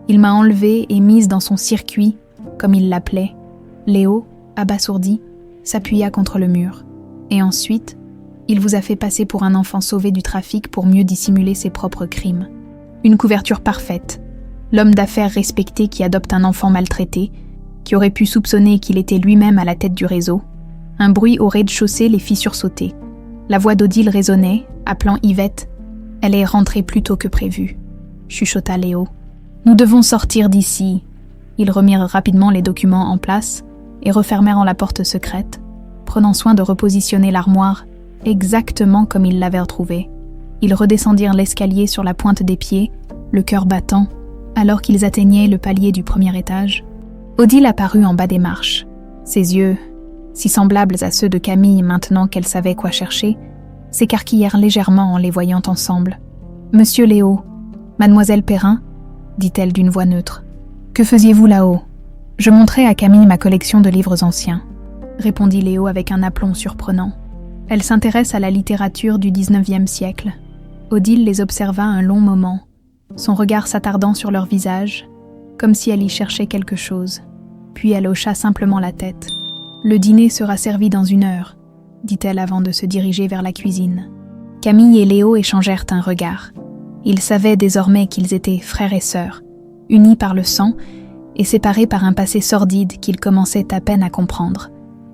il m'a enlevée et mise dans son circuit, comme il l'appelait. Léo, abasourdi, s'appuya contre le mur. Et ensuite, il vous a fait passer pour un enfant sauvé du trafic pour mieux dissimuler ses propres crimes. Une couverture parfaite. L'homme d'affaires respecté qui adopte un enfant maltraité, qui aurait pu soupçonner qu'il était lui-même à la tête du réseau. Un bruit au rez-de-chaussée les fit sursauter. La voix d'Odile résonnait, appelant Yvette. Elle est rentrée plus tôt que prévu, chuchota Léo. Nous devons sortir d'ici. Ils remirent rapidement les documents en place et refermèrent la porte secrète, prenant soin de repositionner l'armoire exactement comme ils l'avaient retrouvée. Ils redescendirent l'escalier sur la pointe des pieds, le cœur battant, alors qu'ils atteignaient le palier du premier étage. Odile apparut en bas des marches. Ses yeux, si semblables à ceux de Camille maintenant qu'elle savait quoi chercher, s'écarquillèrent légèrement en les voyant ensemble. « Monsieur Léo, mademoiselle Perrin ?» dit-elle d'une voix neutre. « Que faisiez-vous là-haut » ?»« Je montrais à Camille ma collection de livres anciens, » répondit Léo avec un aplomb surprenant. Elle s'intéresse à la littérature du XIXe siècle. Odile les observa un long moment, son regard s'attardant sur leur visage, comme si elle y cherchait quelque chose. Puis elle hocha simplement la tête. « Le dîner sera servi dans 1 heure, » dit-elle avant de se diriger vers la cuisine. Camille et Léo échangèrent un regard. Ils savaient désormais qu'ils étaient frères et sœurs, unis par le sang et séparés par un passé sordide qu'ils commençaient à peine à comprendre.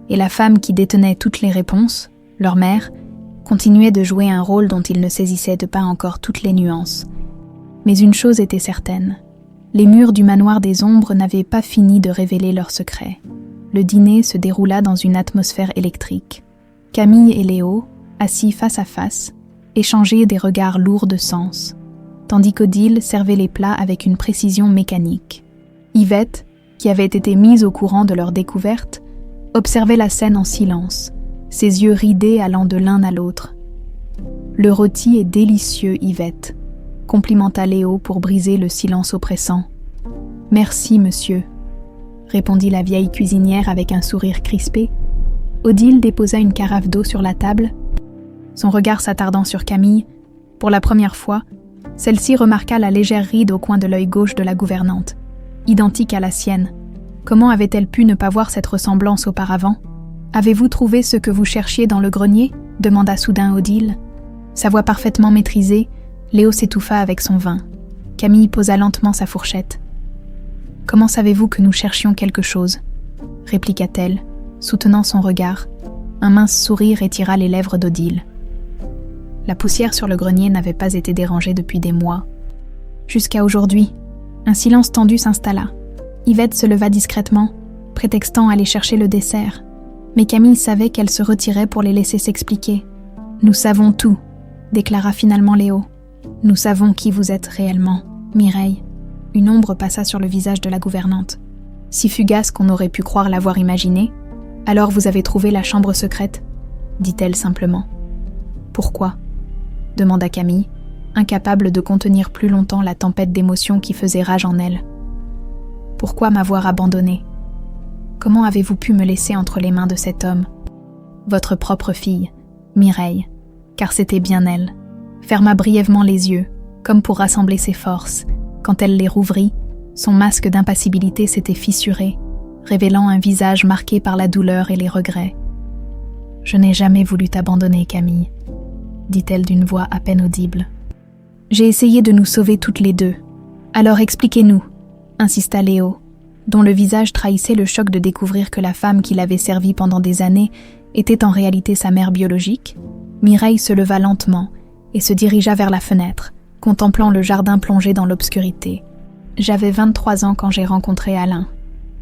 Et la femme qui détenait toutes les réponses, leur mère, continuait de jouer un rôle dont ils ne saisissaient pas encore toutes les nuances. Mais une chose était certaine, les murs du manoir des ombres n'avaient pas fini de révéler leurs secrets. Le dîner se déroula dans une atmosphère électrique. Camille et Léo, assis face à face, échangeaient des regards lourds de sens, tandis qu'Odile servait les plats avec une précision mécanique. Yvette, qui avait été mise au courant de leur découverte, observait la scène en silence, ses yeux ridés allant de l'un à l'autre. « Le rôti est délicieux, Yvette », complimenta Léo pour briser le silence oppressant. « Merci, monsieur », répondit la vieille cuisinière avec un sourire crispé. Odile déposa une carafe d'eau sur la table. Son regard s'attardant sur Camille, pour la première fois, celle-ci remarqua la légère ride au coin de l'œil gauche de la gouvernante, identique à la sienne. Comment avait-elle pu ne pas voir cette ressemblance auparavant ? « Avez-vous trouvé ce que vous cherchiez dans le grenier ?» demanda soudain Odile. Sa voix parfaitement maîtrisée, Léo s'étouffa avec son vin. Camille posa lentement sa fourchette. « Comment savez-vous que nous cherchions quelque chose ?» répliqua-t-elle, soutenant son regard. Un mince sourire étira les lèvres d'Odile. La poussière sur le grenier n'avait pas été dérangée depuis des mois. Jusqu'à aujourd'hui, un silence tendu s'installa. Yvette se leva discrètement, prétextant aller chercher le dessert. Mais Camille savait qu'elle se retirait pour les laisser s'expliquer. « Nous savons tout », déclara finalement Léo. « Nous savons qui vous êtes réellement, Mireille. » Une ombre passa sur le visage de la gouvernante. Si fugace qu'on aurait pu croire l'avoir imaginée, « Alors vous avez trouvé la chambre secrète ?» dit-elle simplement. « Pourquoi ?» demanda Camille, incapable de contenir plus longtemps la tempête d'émotions qui faisait rage en elle. Pourquoi m'avoir abandonnée? Comment avez-vous pu me laisser entre les mains de cet homme? Votre propre fille, Mireille, car c'était bien elle, ferma brièvement les yeux, comme pour rassembler ses forces. Quand elle les rouvrit, son masque d'impassibilité s'était fissuré, révélant un visage marqué par la douleur et les regrets. « Je n'ai jamais voulu t'abandonner, Camille, » dit-elle d'une voix à peine audible. « J'ai essayé de nous sauver toutes les deux. Alors expliquez-nous, » insista Léo, dont le visage trahissait le choc de découvrir que la femme qui l'avait servi pendant des années était en réalité sa mère biologique. Mireille se leva lentement et se dirigea vers la fenêtre, contemplant le jardin plongé dans l'obscurité. « J'avais 23 ans quand j'ai rencontré Alain, »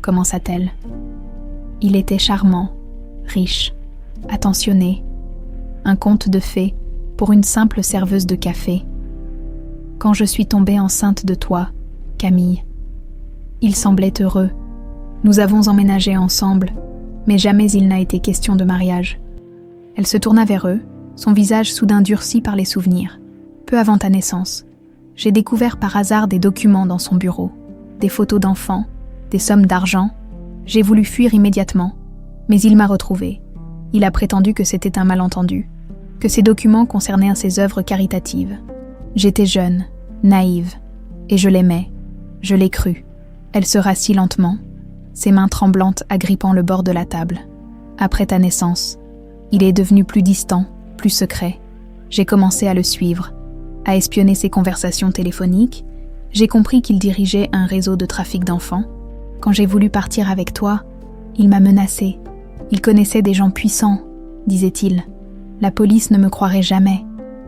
commença-t-elle. « Il était charmant, riche, attentionné, un conte de fées pour une simple serveuse de café. Quand je suis tombée enceinte de toi, Camille, il semblait heureux. Nous avons emménagé ensemble, mais jamais il n'a été question de mariage. » Elle se tourna vers eux, son visage soudain durci par les souvenirs. « Peu avant ta naissance, j'ai découvert par hasard des documents dans son bureau, des photos d'enfants, des sommes d'argent. J'ai voulu fuir immédiatement, mais il m'a retrouvée. Il a prétendu que c'était un malentendu, que ces documents concernaient ses œuvres caritatives. J'étais jeune, naïve, et je l'aimais. Je l'ai cru. » Elle se rassit lentement, ses mains tremblantes agrippant le bord de la table. « Après ta naissance, il est devenu plus distant, plus secret. J'ai commencé à le suivre, à espionner ses conversations téléphoniques. J'ai compris qu'il dirigeait un réseau de trafic d'enfants. Quand j'ai voulu partir avec toi, il m'a menacée. Il connaissait des gens puissants, disait-il. La police ne me croirait jamais. »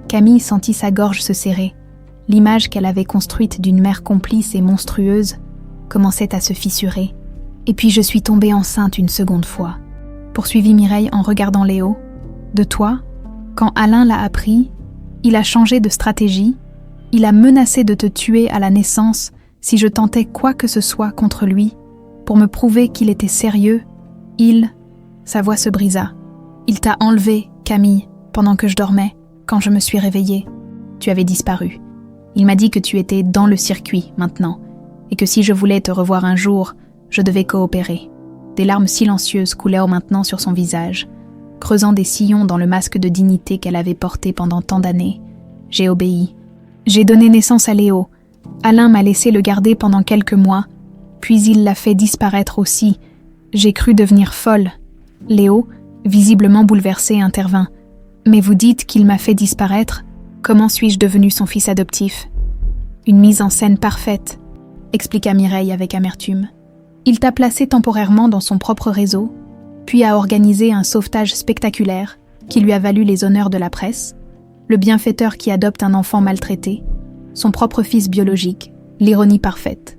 Camille sentit sa gorge se serrer. L'image qu'elle avait construite d'une mère complice et monstrueuse commençait à se fissurer. « Et puis je suis tombée enceinte une seconde fois, » poursuivit Mireille en regardant Léo. « De toi, quand Alain l'a appris, il a changé de stratégie. Il a menacé de te tuer à la naissance si je tentais quoi que ce soit contre lui. Pour me prouver qu'il était sérieux, Sa voix se brisa. « Il t'a enlevée, Camille, pendant que je dormais, quand je me suis réveillée. Tu avais disparu. Il m'a dit que tu étais dans le circuit maintenant, et que si je voulais te revoir un jour, je devais coopérer. » Des larmes silencieuses coulèrent maintenant sur son visage, creusant des sillons dans le masque de dignité qu'elle avait porté pendant tant d'années. J'ai obéi. J'ai donné naissance à Léo. Alain m'a laissé le garder pendant quelques mois, puis il l'a fait disparaître aussi. J'ai cru devenir folle. Léo, visiblement bouleversé, intervint. « Mais vous dites qu'il m'a fait disparaître? Comment suis-je devenue son fils adoptif ?»« Une mise en scène parfaite, » expliqua Mireille avec amertume. « Il t'a placé temporairement dans son propre réseau, puis a organisé un sauvetage spectaculaire qui lui a valu les honneurs de la presse, le bienfaiteur qui adopte un enfant maltraité, son propre fils biologique, l'ironie parfaite. »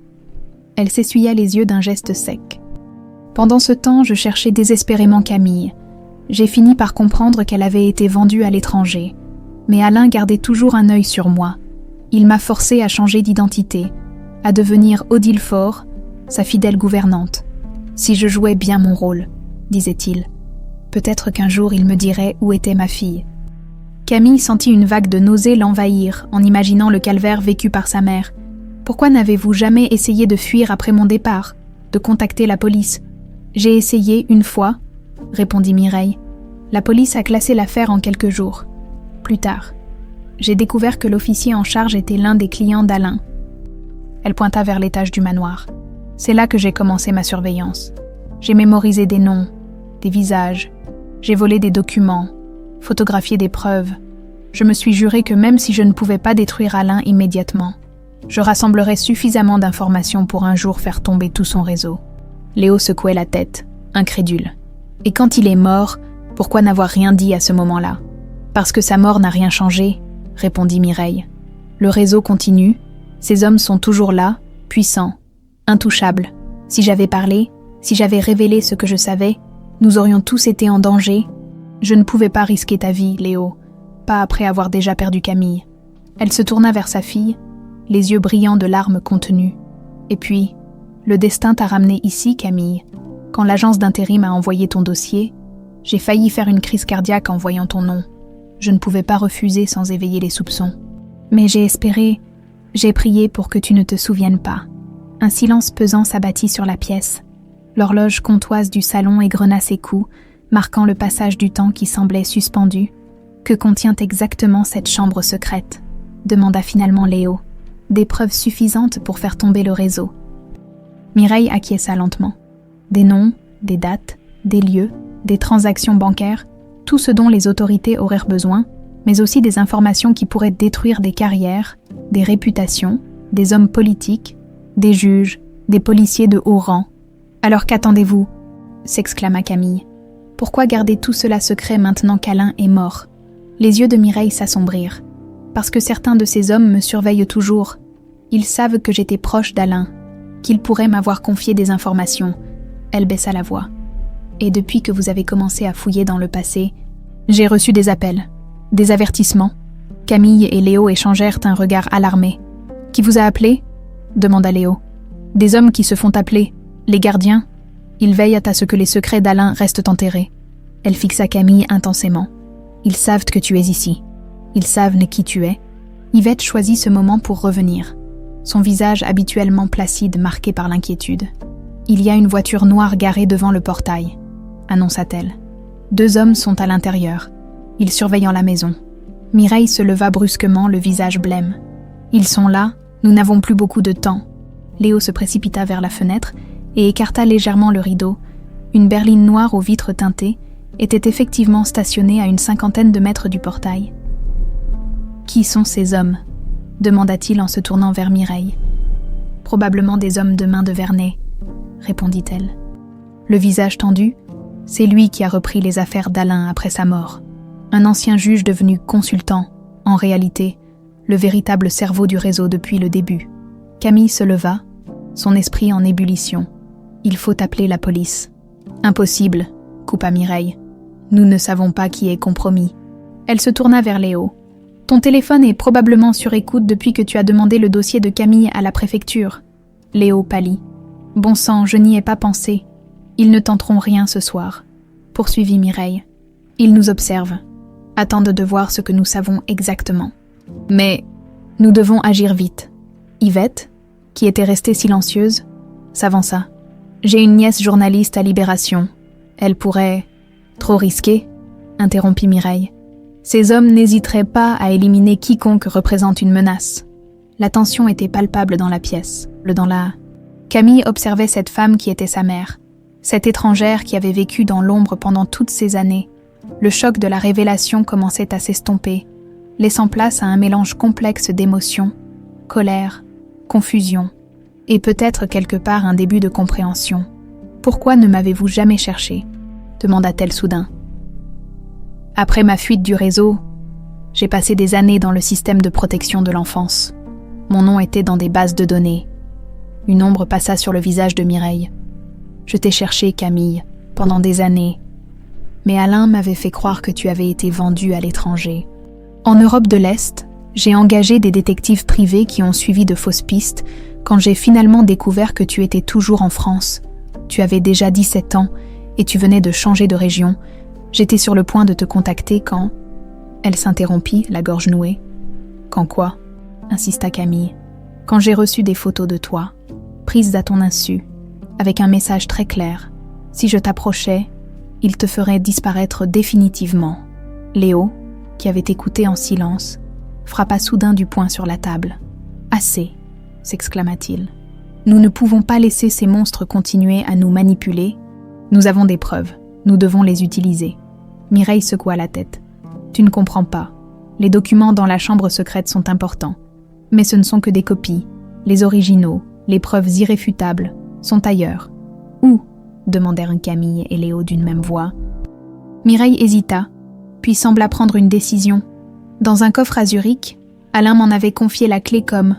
Elle s'essuya les yeux d'un geste sec. « Pendant ce temps, je cherchais désespérément Camille. J'ai fini par comprendre qu'elle avait été vendue à l'étranger. Mais Alain gardait toujours un œil sur moi. Il m'a forcé à changer d'identité, à devenir Odile Faure, sa fidèle gouvernante. Si je jouais bien mon rôle, disait-il. Peut-être qu'un jour il me dirait où était ma fille. » Camille sentit une vague de nausée l'envahir en imaginant le calvaire vécu par sa mère. « Pourquoi n'avez-vous jamais essayé de fuir après mon départ, de contacter la police ? » « J'ai essayé une fois, » répondit Mireille. « La police a classé l'affaire en quelques jours. Plus tard, j'ai découvert que l'officier en charge était l'un des clients d'Alain. » Elle pointa vers l'étage du manoir. « C'est là que j'ai commencé ma surveillance. J'ai mémorisé des noms, des visages. J'ai volé des documents, photographié des preuves. Je me suis juré que même si je ne pouvais pas détruire Alain immédiatement, je rassemblerais suffisamment d'informations pour un jour faire tomber tout son réseau. » Léo secouait la tête, incrédule. « Et quand il est mort, pourquoi n'avoir rien dit à ce moment-là ? » « Parce que sa mort n'a rien changé, » répondit Mireille. « Le réseau continue, ces hommes sont toujours là, puissants, intouchables. Si j'avais parlé, si j'avais révélé ce que je savais, nous aurions tous été en danger. Je ne pouvais pas risquer ta vie, Léo, pas après avoir déjà perdu Camille. » Elle se tourna vers sa fille, les yeux brillants de larmes contenues. « Et puis, le destin t'a ramené ici, Camille. Quand l'agence d'intérim a envoyé ton dossier, j'ai failli faire une crise cardiaque en voyant ton nom. Je ne pouvais pas refuser sans éveiller les soupçons. Mais j'ai espéré, j'ai prié pour que tu ne te souviennes pas. Un silence pesant s'abattit sur la pièce. L'horloge comtoise du salon égrena ses coups, marquant le passage du temps qui semblait suspendu. « Que contient exactement cette chambre secrète ?» demanda finalement Léo. « Des preuves suffisantes pour faire tomber le réseau. » Mireille acquiesça lentement. Des noms, des dates, des lieux, des transactions bancaires, tout ce dont les autorités auraient besoin, mais aussi des informations qui pourraient détruire des carrières, des réputations, des hommes politiques, des juges, des policiers de haut rang. « Alors qu'attendez-vous » s'exclama Camille. « Pourquoi garder tout cela secret maintenant qu'Alain est mort ?» Les yeux de Mireille s'assombrirent. « Parce que certains de ces hommes me surveillent toujours. Ils savent que j'étais proche d'Alain, qu'ils pourraient m'avoir confié des informations. » Elle baissa la voix. « Et depuis que vous avez commencé à fouiller dans le passé, j'ai reçu des appels, des avertissements. » Camille et Léo échangèrent un regard alarmé. « Qui vous a appelé ?» demanda Léo. « Des hommes qui se font appeler, les gardiens. Ils veillent à ce que les secrets d'Alain restent enterrés. » Elle fixa Camille intensément. « Ils savent que tu es ici. Ils savent qui tu es. » Yvette choisit ce moment pour revenir, son visage habituellement placide marqué par l'inquiétude. « Il y a une voiture noire garée devant le portail, » annonça-t-elle. « 2 hommes sont à l'intérieur. Ils surveillent la maison. » Mireille se leva brusquement, le visage blême. « Ils sont là, nous n'avons plus beaucoup de temps. » Léo se précipita vers la fenêtre et écarta légèrement le rideau. Une berline noire aux vitres teintées était effectivement stationnée à une 50aine de mètres du portail. « Qui sont ces hommes ?» demanda-t-il en se tournant vers Mireille. « Probablement des hommes de main de Vernet, » répondit-elle. Le visage tendu, c'est lui qui a repris les affaires d'Alain après sa mort. Un ancien juge devenu consultant, en réalité, le véritable cerveau du réseau depuis le début. Camille se leva, son esprit en ébullition. Il faut appeler la police. Impossible, coupa Mireille. Nous ne savons pas qui est compromis. Elle se tourna vers Léo. Ton téléphone est probablement sur écoute depuis que tu as demandé le dossier de Camille à la préfecture. Léo pâlit. Bon sang, je n'y ai pas pensé. Ils ne tenteront rien ce soir, poursuivit Mireille. Ils nous observent, attendent de voir ce que nous savons exactement. Mais nous devons agir vite. Yvette, qui était restée silencieuse, s'avança. J'ai une nièce journaliste à Libération. Elle pourrait... Trop risqué, interrompit Mireille. Ces hommes n'hésiteraient pas à éliminer quiconque représente une menace. La tension était palpable dans la pièce, Camille observait cette femme qui était sa mère, cette étrangère qui avait vécu dans l'ombre pendant toutes ces années. Le choc de la révélation commençait à s'estomper, laissant place à un mélange complexe d'émotions, colère, confusion, et peut-être quelque part un début de compréhension. « Pourquoi ne m'avez-vous jamais cherché ?» demanda-t-elle soudain. « Après ma fuite du réseau, j'ai passé des années dans le système de protection de l'enfance. Mon nom était dans des bases de données. » Une ombre passa sur le visage de Mireille. « Je t'ai cherché, Camille, pendant des années. Mais Alain m'avait fait croire que tu avais été vendue à l'étranger. En Europe de l'Est, j'ai engagé des détectives privés qui ont suivi de fausses pistes quand j'ai finalement découvert que tu étais toujours en France. Tu avais déjà 17 ans et tu venais de changer de région. J'étais sur le point de te contacter quand... » Elle s'interrompit, la gorge nouée. « Quand quoi ?» insista Camille. « Quand j'ai reçu des photos de toi, prises à ton insu, avec un message très clair. Si je t'approchais, il te ferait disparaître définitivement. » Léo, qui avait écouté en silence, frappa soudain du poing sur la table. « Assez !» s'exclama-t-il. « Nous ne pouvons pas laisser ces monstres continuer à nous manipuler. Nous avons des preuves, nous devons les utiliser. » Mireille secoua la tête. « Tu ne comprends pas. Les documents dans la chambre secrète sont importants. Mais ce ne sont que des copies. Les originaux, les preuves irréfutables, sont ailleurs. »« Où ?» demandèrent Camille et Léo d'une même voix. Mireille hésita, puis sembla prendre une décision. Dans un coffre à Zurich, Alain m'en avait confié la clé comme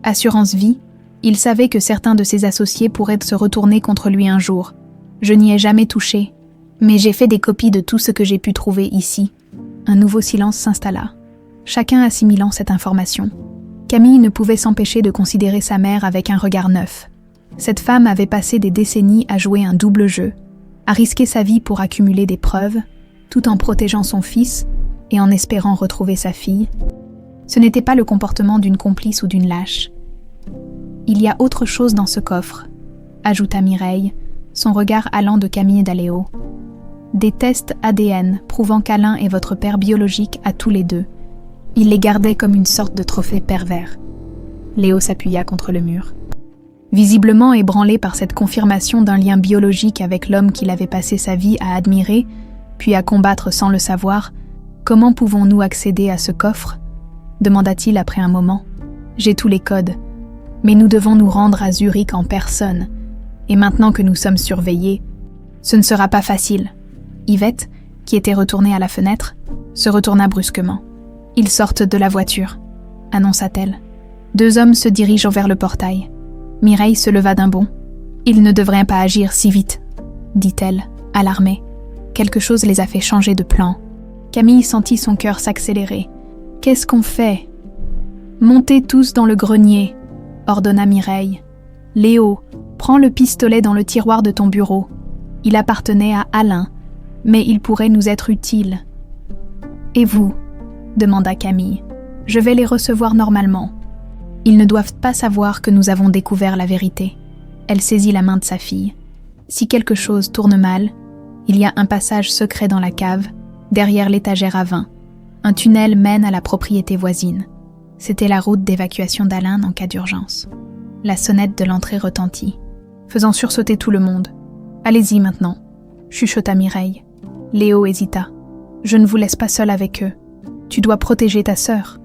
assurance vie. Il savait que certains de ses associés pourraient se retourner contre lui un jour. Je n'y ai jamais touché, mais j'ai fait des copies de tout ce que j'ai pu trouver ici. Un nouveau silence s'installa, chacun assimilant cette information. Camille ne pouvait s'empêcher de considérer sa mère avec un regard neuf. Cette femme avait passé des décennies à jouer un double jeu, à risquer sa vie pour accumuler des preuves, tout en protégeant son fils et en espérant retrouver sa fille. Ce n'était pas le comportement d'une complice ou d'une lâche. Il y a autre chose dans ce coffre, ajouta Mireille, son regard allant de Camille à Léo. Des tests ADN prouvant qu'Alain est votre père biologique à tous les deux. Il les gardait comme une sorte de trophée pervers. Léo s'appuya contre le mur. Visiblement ébranlé par cette confirmation d'un lien biologique avec l'homme qu'il avait passé sa vie à admirer, puis à combattre sans le savoir, comment pouvons-nous accéder à ce coffre ? Demanda-t-il après un moment. J'ai tous les codes, mais nous devons nous rendre à Zurich en personne. Et maintenant que nous sommes surveillés, ce ne sera pas facile. Yvette, qui était retournée à la fenêtre, se retourna brusquement. « Ils sortent de la voiture », annonça-t-elle. 2 hommes se dirigent vers le portail. Mireille se leva d'un bond. « Ils ne devraient pas agir si vite », dit-elle, alarmée. Quelque chose les a fait changer de plan. Camille sentit son cœur s'accélérer. « Qu'est-ce qu'on fait ?»« Montez tous dans le grenier », ordonna Mireille. « Léo, prends le pistolet dans le tiroir de ton bureau. Il appartenait à Alain, mais il pourrait nous être utile. »« Et vous ?» demanda Camille. « Je vais les recevoir normalement. Ils ne doivent pas savoir que nous avons découvert la vérité. » Elle saisit la main de sa fille. « Si quelque chose tourne mal, il y a un passage secret dans la cave, derrière l'étagère à vin. Un tunnel mène à la propriété voisine. » C'était la route d'évacuation d'Alain en cas d'urgence. La sonnette de l'entrée retentit, faisant sursauter tout le monde. « Allez-y maintenant » chuchota Mireille. Léo hésita. « Je ne vous laisse pas seul avec eux. Tu dois protéger ta sœur »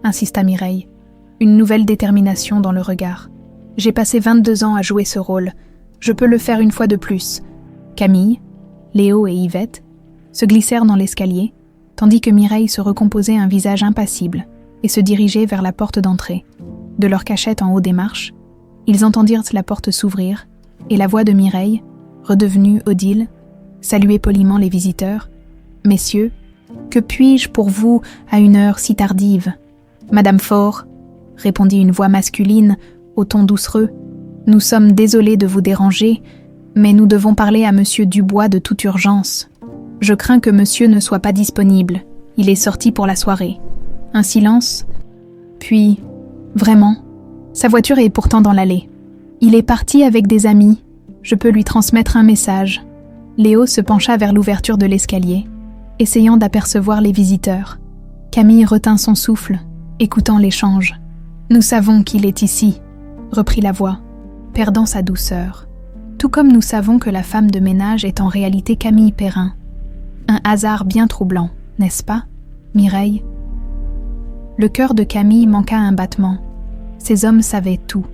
insista Mireille, une nouvelle détermination dans le regard. « J'ai passé 22 ans à jouer ce rôle. Je peux le faire une fois de plus. » Camille, Léo et Yvette se glissèrent dans l'escalier, tandis que Mireille se recomposait un visage impassible et se dirigeait vers la porte d'entrée. De leur cachette en haut des marches, ils entendirent la porte s'ouvrir et la voix de Mireille, redevenue Odile, saluait poliment les visiteurs. « Messieurs, que puis-je pour vous à une heure si tardive ?»« Madame Faure, » répondit une voix masculine au ton doucereux, « nous sommes désolés de vous déranger, mais nous devons parler à monsieur Dubois de toute urgence. Je crains que monsieur ne soit pas disponible. Il est sorti pour la soirée. » Un silence. Puis, vraiment, sa voiture est pourtant dans l'allée. Il est parti avec des amis. Je peux lui transmettre un message. Léo se pencha vers l'ouverture de l'escalier, essayant d'apercevoir les visiteurs. Camille retint son souffle, écoutant l'échange. « Nous savons qu'il est ici », reprit la voix, perdant sa douceur. Tout comme nous savons que la femme de ménage est en réalité Camille Perrin. Un hasard bien troublant, n'est-ce pas, Mireille ? Le cœur de Camille manqua un battement. Ces hommes savaient tout.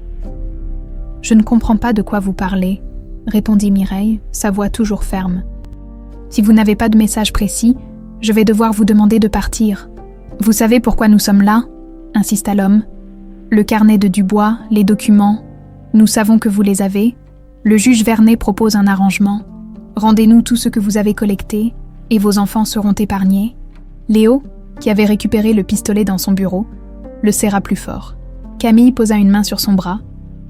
« Je ne comprends pas de quoi vous parlez », répondit Mireille, sa voix toujours ferme. « Si vous n'avez pas de message précis, je vais devoir vous demander de partir. »« Vous savez pourquoi nous sommes là ?» insista l'homme. « Le carnet de Dubois, les documents, nous savons que vous les avez. Le juge Vernet propose un arrangement. Rendez-nous tout ce que vous avez collecté, et vos enfants seront épargnés. » Léo, qui avait récupéré le pistolet dans son bureau, le serra plus fort. Camille posa une main sur son bras,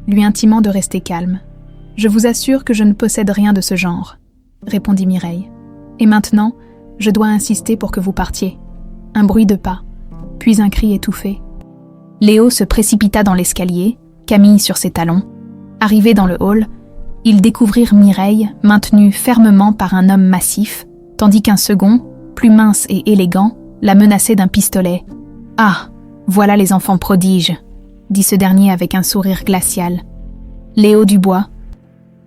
lui intimant de rester calme. « Je vous assure que je ne possède rien de ce genre, » répondit Mireille. « Et maintenant, je dois insister pour que vous partiez. » Un bruit de pas, puis un cri étouffé. Léo se précipita dans l'escalier, Camille sur ses talons. Arrivés dans le hall, ils découvrirent Mireille maintenue fermement par un homme massif, tandis qu'un second, plus mince et élégant, la menaçait d'un pistolet. « Ah, voilà les enfants prodiges !» dit ce dernier avec un sourire glacial. Léo Dubois,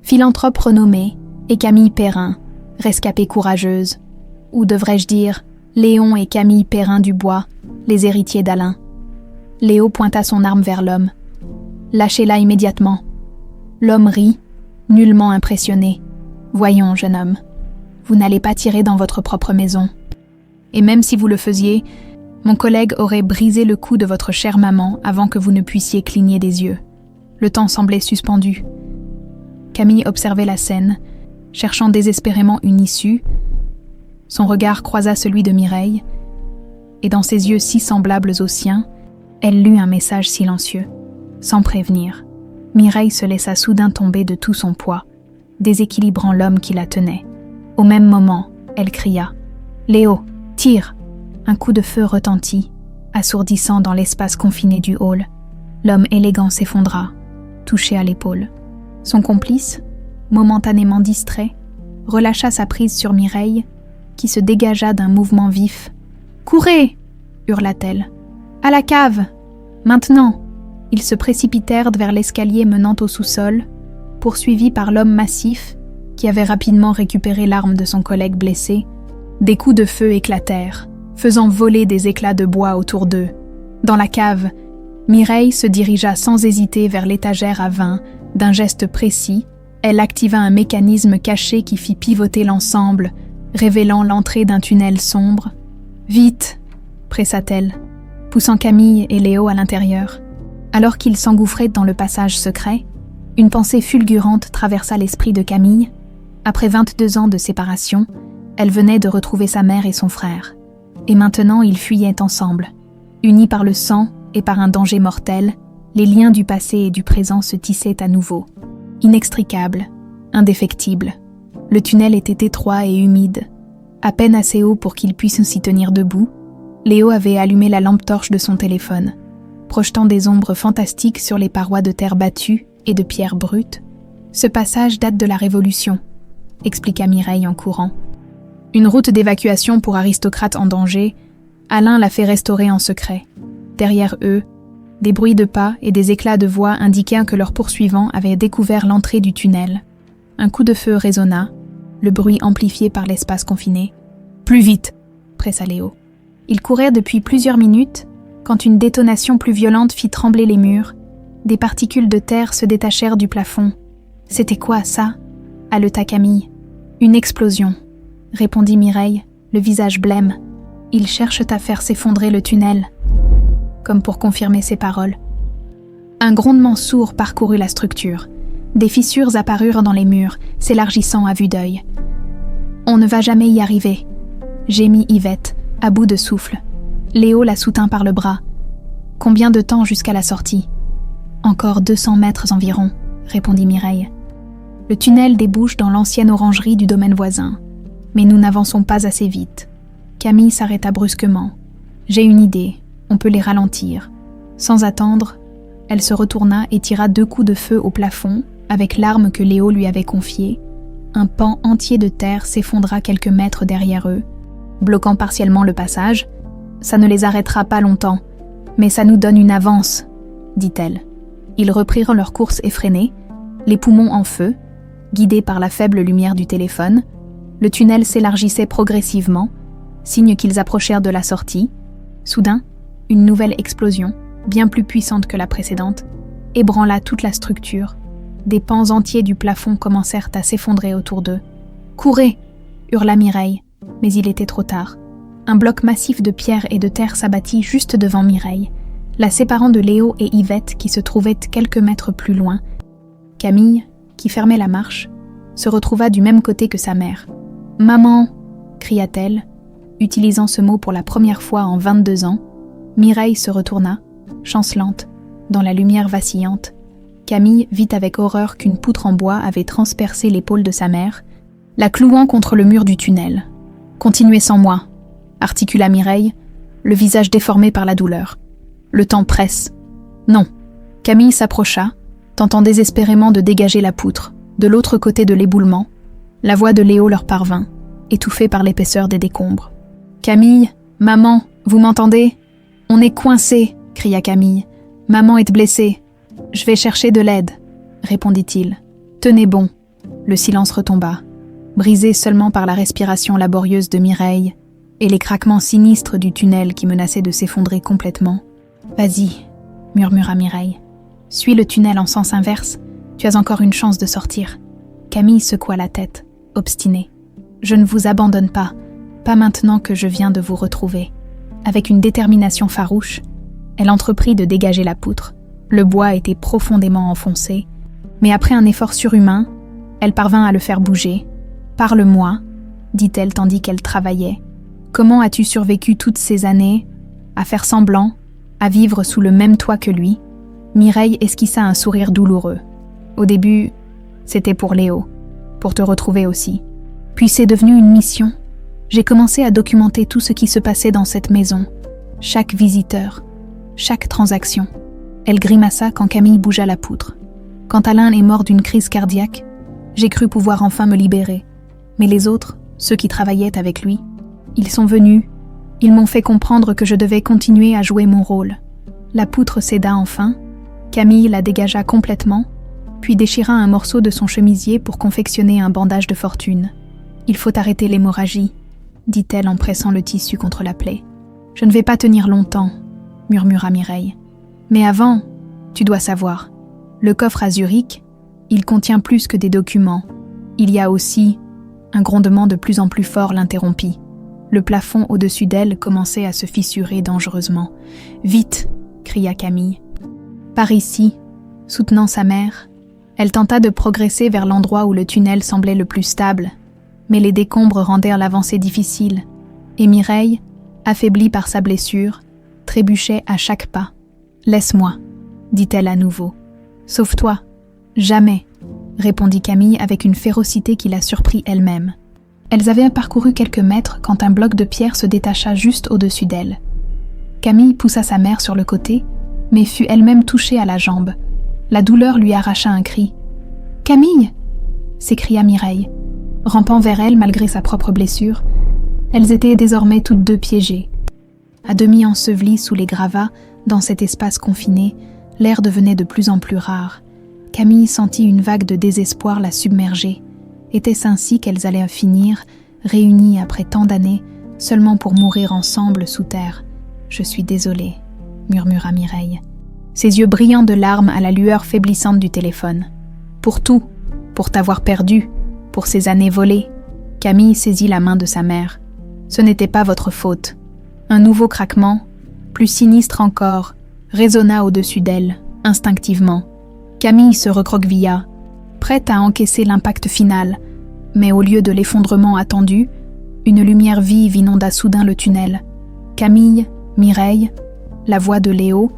philanthrope renommé, et Camille Perrin, rescapée courageuse. Ou devrais-je dire, Léon et Camille Perrin Dubois, les héritiers d'Alain. Léo pointa son arme vers l'homme. « Lâchez-la immédiatement. » L'homme rit, nullement impressionné. « Voyons, jeune homme, vous n'allez pas tirer dans votre propre maison. Et même si vous le faisiez, mon collègue aurait brisé le cou de votre chère maman avant que vous ne puissiez cligner des yeux. » Le temps semblait suspendu. Camille observait la scène, cherchant désespérément une issue. Son regard croisa celui de Mireille, et dans ses yeux si semblables aux siens, elle lut un message silencieux. Sans prévenir, Mireille se laissa soudain tomber de tout son poids, déséquilibrant l'homme qui la tenait. Au même moment, elle cria « Léo, tire !» Un coup de feu retentit, assourdissant dans l'espace confiné du hall. L'homme élégant s'effondra, touché à l'épaule. Son complice, momentanément distrait, relâcha sa prise sur Mireille, qui se dégagea d'un mouvement vif. « Courez !» hurla-t-elle. « À la cave ! Maintenant !» Ils se précipitèrent vers l'escalier menant au sous-sol, poursuivis par l'homme massif, qui avait rapidement récupéré l'arme de son collègue blessé. Des coups de feu éclatèrent, faisant voler des éclats de bois autour d'eux. Dans la cave, Mireille se dirigea sans hésiter vers l'étagère à vin. D'un geste précis, elle activa un mécanisme caché qui fit pivoter l'ensemble, révélant l'entrée d'un tunnel sombre. « Vite !» pressa-t-elle, poussant Camille et Léo à l'intérieur. Alors qu'ils s'engouffraient dans le passage secret, une pensée fulgurante traversa l'esprit de Camille. Après 22 ans de séparation, elle venait de retrouver sa mère et son frère. Et maintenant, ils fuyaient ensemble. Unis par le sang et par un danger mortel, les liens du passé et du présent se tissaient à nouveau. Inextricables, indéfectibles. Le tunnel était étroit et humide, à peine assez haut pour qu'ils puissent s'y tenir debout. Léo avait allumé la lampe torche de son téléphone, projetant des ombres fantastiques sur les parois de terre battue et de pierres brutes. « Ce passage date de la Révolution », expliqua Mireille en courant. Une route d'évacuation pour aristocrates en danger, Alain l'a fait restaurer en secret. Derrière eux, des bruits de pas et des éclats de voix indiquaient que leurs poursuivants avaient découvert l'entrée du tunnel. Un coup de feu résonna, le bruit amplifié par l'espace confiné. « Plus vite !» pressa Léo. Ils couraient depuis plusieurs minutes, quand une détonation plus violente fit trembler les murs. Des particules de terre se détachèrent du plafond. « C'était quoi, ça ?» haleta Camille. « Une explosion », répondit Mireille, le visage blême. « Ils cherchent à faire s'effondrer le tunnel. » Comme pour confirmer ses paroles. Un grondement sourd parcourut la structure. Des fissures apparurent dans les murs, s'élargissant à vue d'œil. « On ne va jamais y arriver », gémit Yvette, à bout de souffle. Léo la soutint par le bras. « Combien de temps jusqu'à la sortie ?»« Encore 200 mètres environ », répondit Mireille. Le tunnel débouche dans l'ancienne orangerie du domaine voisin. Mais nous n'avançons pas assez vite. Camille s'arrêta brusquement. « J'ai une idée, on peut les ralentir. » Sans attendre, elle se retourna et tira 2 coups de feu au plafond avec l'arme que Léo lui avait confiée. Un pan entier de terre s'effondra quelques mètres derrière eux, bloquant partiellement le passage. « Ça ne les arrêtera pas longtemps, mais ça nous donne une avance, » dit-elle. Ils reprirent leur course effrénée, les poumons en feu, guidés par la faible lumière du téléphone. Le tunnel s'élargissait progressivement, signe qu'ils approchèrent de la sortie. Soudain, une nouvelle explosion, bien plus puissante que la précédente, ébranla toute la structure. Des pans entiers du plafond commencèrent à s'effondrer autour d'eux. « Courez !» hurla Mireille, mais il était trop tard. Un bloc massif de pierre et de terre s'abattit juste devant Mireille, la séparant de Léo et Yvette qui se trouvaient quelques mètres plus loin. Camille, qui fermait la marche, se retrouva du même côté que sa mère. « Maman !» cria-t-elle, utilisant ce mot pour la première fois en 22 ans. Mireille se retourna, chancelante, dans la lumière vacillante. Camille vit avec horreur qu'une poutre en bois avait transpercé l'épaule de sa mère, la clouant contre le mur du tunnel. « Continuez sans moi !» articula Mireille, le visage déformé par la douleur. « Le temps presse. » « Non !» Camille s'approcha, tentant désespérément de dégager la poutre. De l'autre côté de l'éboulement, la voix de Léo leur parvint, étouffée par l'épaisseur des décombres. « Camille, maman, vous m'entendez ? On est coincés !» cria Camille. « Maman est blessée. Je vais chercher de l'aide, » répondit-il. « Tenez bon. » Le silence retomba, brisé seulement par la respiration laborieuse de Mireille et les craquements sinistres du tunnel qui menaçait de s'effondrer complètement. « Vas-y, » murmura Mireille. « Suis le tunnel en sens inverse. Tu as encore une chance de sortir. » Camille secoua la tête, obstinée. « Je ne vous abandonne pas maintenant que je viens de vous retrouver. » Avec une détermination farouche, elle entreprit de dégager la poutre. Le bois était profondément enfoncé, mais après un effort surhumain, elle parvint à le faire bouger. « Parle-moi, » dit-elle tandis qu'elle travaillait. « Comment as-tu survécu toutes ces années, à faire semblant, à vivre sous le même toit que lui ?» Mireille esquissa un sourire douloureux. « Au début, c'était pour Léo, pour te retrouver aussi. Puis c'est devenu une mission. J'ai commencé à documenter tout ce qui se passait dans cette maison, chaque visiteur, chaque transaction. » Elle grimaça quand Camille bougea la poutre. « Quand Alain est mort d'une crise cardiaque, j'ai cru pouvoir enfin me libérer. Mais les autres, ceux qui travaillaient avec lui, ils sont venus, ils m'ont fait comprendre que je devais continuer à jouer mon rôle. La poutre céda enfin, Camille la dégagea complètement, puis déchira un morceau de son chemisier pour confectionner un bandage de fortune. « Il faut arrêter l'hémorragie », dit-elle en pressant le tissu contre la plaie. « Je ne vais pas tenir longtemps », murmura Mireille. « Mais avant, tu dois savoir, le coffre à Zurich, il contient plus que des documents. Il y a aussi… » Un grondement de plus en plus fort l'interrompit. Le plafond au-dessus d'elle commençait à se fissurer dangereusement. « Vite !» cria Camille. Par ici, soutenant sa mère, elle tenta de progresser vers l'endroit où le tunnel semblait le plus stable, mais les décombres rendèrent l'avancée difficile, et Mireille, affaiblie par sa blessure, trébuchait à chaque pas. « Laisse-moi !» dit-elle à nouveau. « Sauve-toi !»« Jamais !» répondit Camille avec une férocité qui la surprit elle-même. Elles avaient parcouru quelques mètres quand un bloc de pierre se détacha juste au-dessus d'elle. Camille poussa sa mère sur le côté, mais fut elle-même touchée à la jambe. La douleur lui arracha un cri. « Camille !» s'écria Mireille. Rampant vers elle malgré sa propre blessure, elles étaient désormais toutes deux piégées. À demi ensevelies sous les gravats, dans cet espace confiné, l'air devenait de plus en plus rare. Camille sentit une vague de désespoir la submerger. Était-ce ainsi qu'elles allaient finir, réunies après tant d'années, seulement pour mourir ensemble sous terre ? « Je suis désolée », murmura Mireille, ses yeux brillants de larmes à la lueur faiblissante du téléphone. « Pour tout, pour t'avoir perdu, pour ces années volées. » Camille saisit la main de sa mère. « Ce n'était pas votre faute. » Un nouveau craquement, plus sinistre encore, résonna au-dessus d'elle, instinctivement. Camille se recroquevilla, prête à encaisser l'impact final, mais au lieu de l'effondrement attendu, une lumière vive inonda soudain le tunnel. Camille, Mireille, la voix de Léo,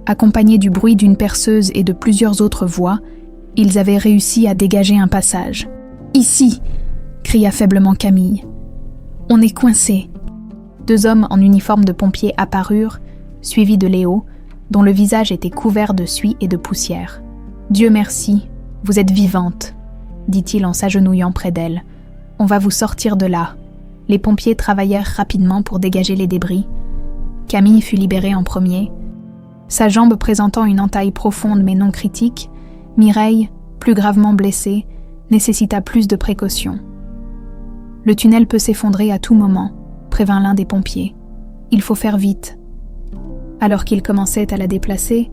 accompagnée du bruit d'une perceuse et de plusieurs autres voix, ils avaient réussi à dégager un passage. « Ici !» cria faiblement Camille. « On est coincés. » Deux hommes en uniforme de pompier apparurent, suivis de Léo, dont le visage était couvert de suie et de poussière. « Dieu merci, vous êtes vivante », dit-il en s'agenouillant près d'elle. « On va vous sortir de là. » Les pompiers travaillèrent rapidement pour dégager les débris. Camille fut libérée en premier. Sa jambe présentant une entaille profonde mais non critique, Mireille, plus gravement blessée, nécessita plus de précautions. « Le tunnel peut s'effondrer à tout moment », prévint l'un des pompiers. « Il faut faire vite. » Alors qu'il commençait à la déplacer,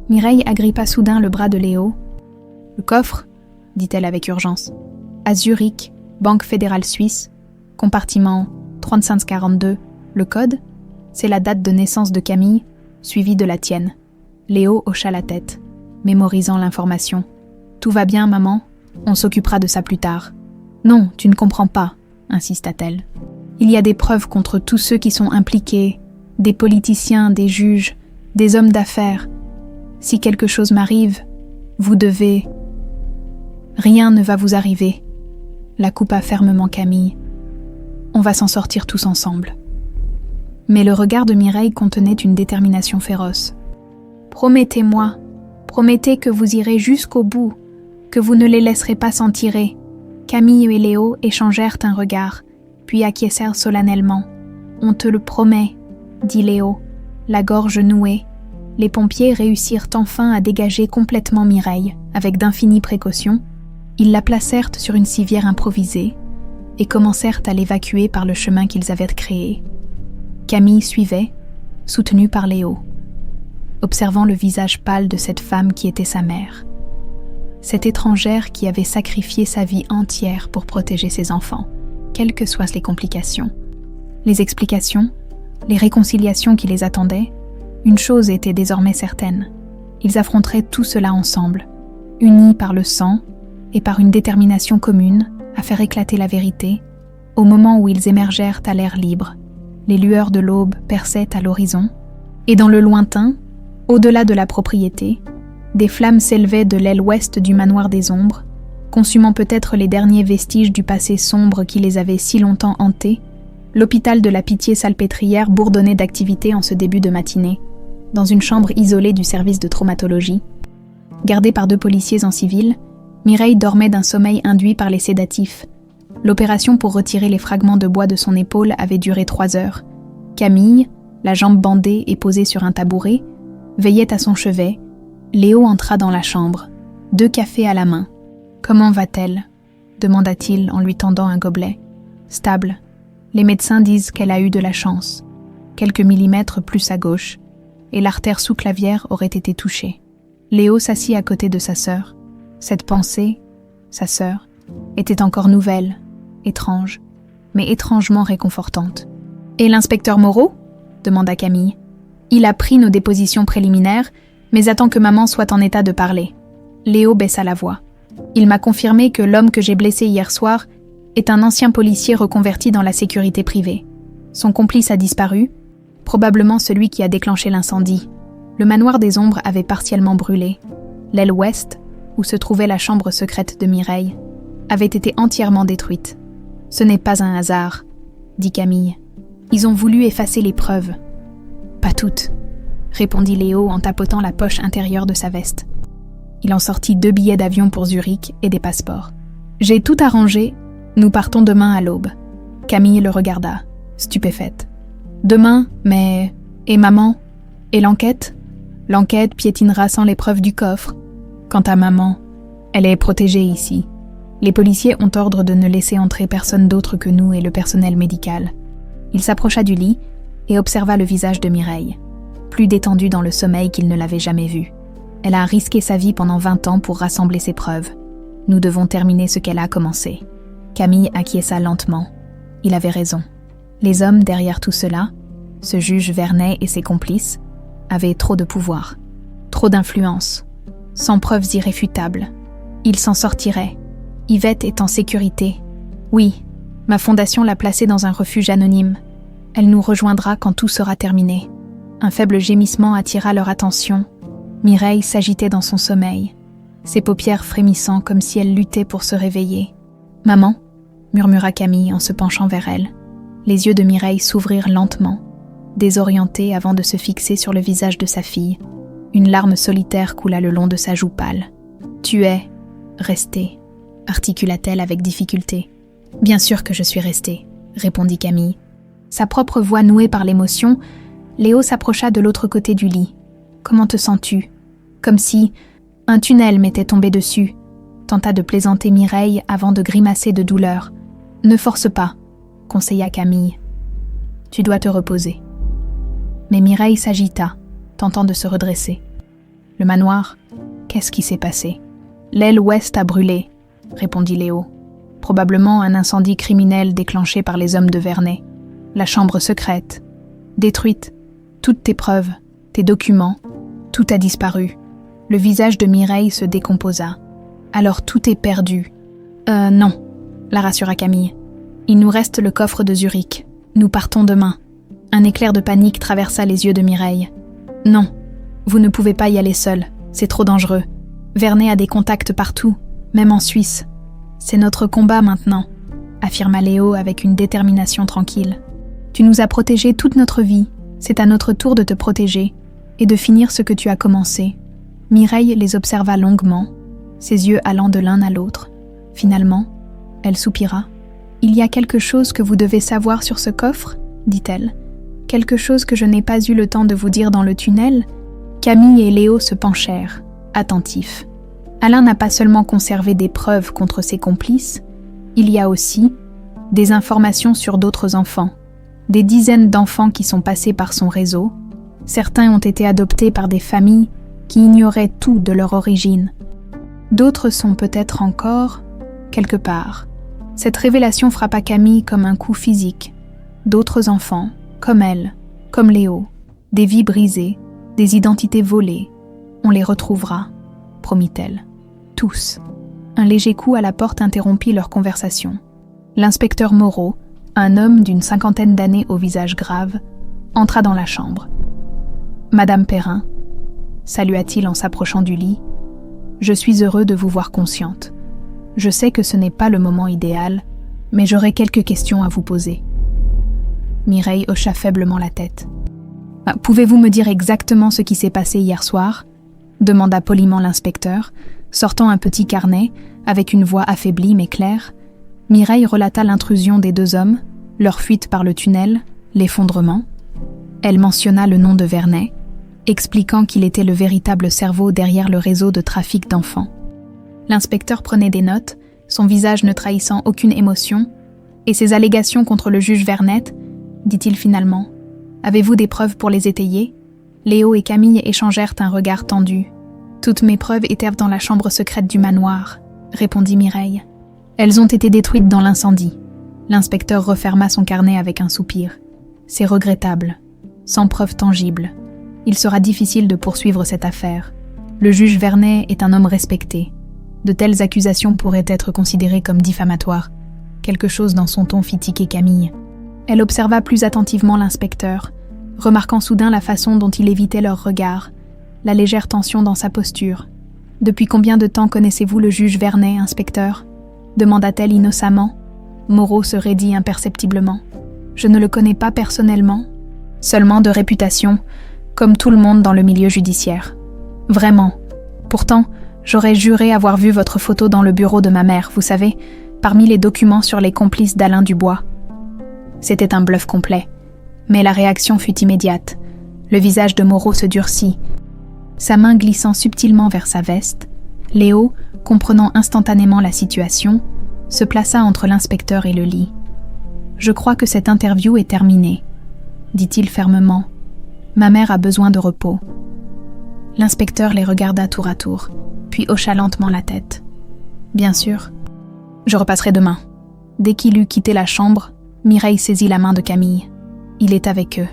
Mireille agrippa soudain le bras de Léo. « Le coffre ?» dit-elle avec urgence. « À Zurich, Banque fédérale suisse, compartiment 3542, le code ?» C'est la date de naissance de Camille, suivie de la tienne. Léo hocha la tête, mémorisant l'information. « Tout va bien, maman, on s'occupera de ça plus tard. »« Non, tu ne comprends pas, » insista-t-elle. « Il y a des preuves contre tous ceux qui sont impliqués, des politiciens, des juges, des hommes d'affaires. Si quelque chose m'arrive, vous devez… » « Rien ne va vous arriver, » la coupa fermement Camille. « On va s'en sortir tous ensemble. » Mais le regard de Mireille contenait une détermination féroce. « Promettez-moi, promettez que vous irez jusqu'au bout, que vous ne les laisserez pas s'en tirer. » Camille et Léo échangèrent un regard, puis acquiescèrent solennellement. « On te le promet, » dit Léo, la gorge nouée. Les pompiers réussirent enfin à dégager complètement Mireille, avec d'infinies précautions. Ils la placèrent sur une civière improvisée et commencèrent à l'évacuer par le chemin qu'ils avaient créé. Camille suivait, soutenue par Léo, observant le visage pâle de cette femme qui était sa mère. Cette étrangère qui avait sacrifié sa vie entière pour protéger ses enfants, quelles que soient les complications. Les explications, les réconciliations qui les attendaient, une chose était désormais certaine. Ils affronteraient tout cela ensemble, unis par le sang et par une détermination commune à faire éclater la vérité, au moment où ils émergèrent à l'air libre. Les lueurs de l'aube perçaient à l'horizon, et dans le lointain, au-delà de la propriété, des flammes s'élevaient de l'aile ouest du manoir des ombres, consumant peut-être les derniers vestiges du passé sombre qui les avait si longtemps hantés. L'hôpital de la Pitié-Salpêtrière bourdonnait d'activité en ce début de matinée, dans une chambre isolée du service de traumatologie. Gardée par 2 policiers en civil, Mireille dormait d'un sommeil induit par les sédatifs. L'opération pour retirer les fragments de bois de son épaule avait duré 3 heures. Camille, la jambe bandée et posée sur un tabouret, veillait à son chevet. Léo entra dans la chambre, 2 cafés à la main. « Comment va-t-elle » demanda-t-il en lui tendant un gobelet. « Stable. Les médecins disent qu'elle a eu de la chance. Quelques millimètres plus à gauche, et l'artère sous-clavière aurait été touchée. » Léo s'assit à côté de sa sœur. Cette pensée, sa sœur, était encore nouvelle, étrange, mais étrangement réconfortante. « Et l'inspecteur Moreau » demanda Camille. « Il a pris nos dépositions préliminaires, mais attend que maman soit en état de parler. » Léo baissa la voix. « Il m'a confirmé que l'homme que j'ai blessé hier soir est un ancien policier reconverti dans la sécurité privée. Son complice a disparu, probablement celui qui a déclenché l'incendie. Le manoir des ombres avait partiellement brûlé. L'aile ouest, où se trouvait la chambre secrète de Mireille, avait été entièrement détruite. Ce n'est pas un hasard, dit Camille. Ils ont voulu effacer les preuves. Pas toutes, répondit Léo en tapotant la poche intérieure de sa veste. Il en sortit 2 billets d'avion pour Zurich et des passeports. J'ai tout arrangé, nous partons demain à l'aube. Camille le regarda, stupéfaite. Demain, mais... Et maman ? Et l'enquête ? L'enquête piétinera sans les preuves du coffre. Quant à maman, elle est protégée ici. Les policiers ont ordre de ne laisser entrer personne d'autre que nous et le personnel médical. Il s'approcha du lit et observa le visage de Mireille, plus détendue dans le sommeil qu'il ne l'avait jamais vue. Elle a risqué sa vie pendant 20 ans pour rassembler ses preuves. Nous devons terminer ce qu'elle a commencé. Camille acquiesça lentement. Il avait raison. Les hommes derrière tout cela, ce juge Vernet et ses complices, avaient trop de pouvoir, trop d'influence, sans preuves irréfutables. Ils s'en sortiraient. Yvette est en sécurité. Oui, ma fondation l'a placée dans un refuge anonyme. Elle nous rejoindra quand tout sera terminé. Un faible gémissement attira leur attention. Mireille s'agitait dans son sommeil, ses paupières frémissant comme si elle luttait pour se réveiller. « Maman » murmura Camille en se penchant vers elle. Les yeux de Mireille s'ouvrirent lentement, désorientés avant de se fixer sur le visage de sa fille. Une larme solitaire coula le long de sa joue pâle. « Tu es restée » articula-t-elle avec difficulté. « Bien sûr que je suis restée » répondit Camille. Sa propre voix nouée par l'émotion, Léo s'approcha de l'autre côté du lit. « Comment te sens-tu » Comme si un tunnel m'était tombé dessus, tenta de plaisanter Mireille avant de grimacer de douleur. « Ne force pas » conseilla Camille. « Tu dois te reposer. » Mais Mireille s'agita, tentant de se redresser. « Le manoir, qu'est-ce qui s'est passé ?»« L'aile ouest a brûlé » répondit Léo. « Probablement un incendie criminel déclenché par les hommes de Vernet. La chambre secrète, détruite, toutes tes preuves, tes documents, tout a disparu. » Le visage de Mireille se décomposa. « Alors tout est perdu. »« Non, » la rassura Camille. « Il nous reste le coffre de Zurich. Nous partons demain. » Un éclair de panique traversa les yeux de Mireille. « Non, vous ne pouvez pas y aller seul. C'est trop dangereux. Vernet a des contacts partout, même en Suisse. C'est notre combat maintenant, » affirma Léo avec une détermination tranquille. « Tu nous as protégés toute notre vie. C'est à notre tour de te protéger et de finir ce que tu as commencé. » Mireille les observa longuement, ses yeux allant de l'un à l'autre. Finalement, elle soupira. « Il y a quelque chose que vous devez savoir sur ce coffre ?» dit-elle. « Quelque chose que je n'ai pas eu le temps de vous dire dans le tunnel ?» Camille et Léo se penchèrent, attentifs. Alain n'a pas seulement conservé des preuves contre ses complices, il y a aussi des informations sur d'autres enfants. Des dizaines d'enfants qui sont passés par son réseau. Certains ont été adoptés par des familles qui ignoraient tout de leur origine. D'autres sont peut-être encore quelque part. Cette révélation frappa Camille comme un coup physique. D'autres enfants, comme elle, comme Léo, des vies brisées, des identités volées. On les retrouvera, promit-elle. Tous. Un léger coup à la porte interrompit leur conversation. L'inspecteur Moreau, un homme d'une 50aine d'années au visage grave, entra dans la chambre. « Madame Perrin » salua-t-il en s'approchant du lit, « je suis heureux de vous voir consciente. Je sais que ce n'est pas le moment idéal, mais j'aurai quelques questions à vous poser. » Mireille hocha faiblement la tête. « Pouvez-vous me dire exactement ce qui s'est passé hier soir ?» demanda poliment l'inspecteur, sortant un petit carnet, avec une voix affaiblie mais claire. Mireille relata l'intrusion des deux hommes, leur fuite par le tunnel, l'effondrement. Elle mentionna le nom de Vernet, expliquant qu'il était le véritable cerveau derrière le réseau de trafic d'enfants. L'inspecteur prenait des notes, son visage ne trahissant aucune émotion. « Et ces allégations contre le juge Vernet ?» dit-il finalement. « Avez-vous des preuves pour les étayer ?» Léo et Camille échangèrent un regard tendu. « Toutes mes preuves étaient dans la chambre secrète du manoir », répondit Mireille. « Elles ont été détruites dans l'incendie. » L'inspecteur referma son carnet avec un soupir. « C'est regrettable. Sans preuves tangibles. Il sera difficile de poursuivre cette affaire. Le juge Vernet est un homme respecté. De telles accusations pourraient être considérées comme diffamatoires. » Quelque chose dans son ton fit tiquer Camille. Elle observa plus attentivement l'inspecteur, remarquant soudain la façon dont il évitait leurs regards, la légère tension dans sa posture. « Depuis combien de temps connaissez-vous le juge Vernet, inspecteur ?» demanda-t-elle innocemment. Moreau se raidit imperceptiblement. « Je ne le connais pas personnellement, seulement de réputation, comme tout le monde dans le milieu judiciaire. Vraiment. Pourtant, j'aurais juré avoir vu votre photo dans le bureau de ma mère, vous savez, parmi les documents sur les complices d'Alain Dubois. » C'était un bluff complet, mais la réaction fut immédiate. Le visage de Moreau se durcit, sa main glissant subtilement vers sa veste. Léo, comprenant instantanément la situation, se plaça entre l'inspecteur et le lit. « Je crois que cette interview est terminée, » dit-il fermement. « Ma mère a besoin de repos. » L'inspecteur les regarda tour à tour, puis hocha lentement la tête. « Bien sûr. Je repasserai demain. » Dès qu'il eut quitté la chambre, Mireille saisit la main de Camille. « Il est avec eux, »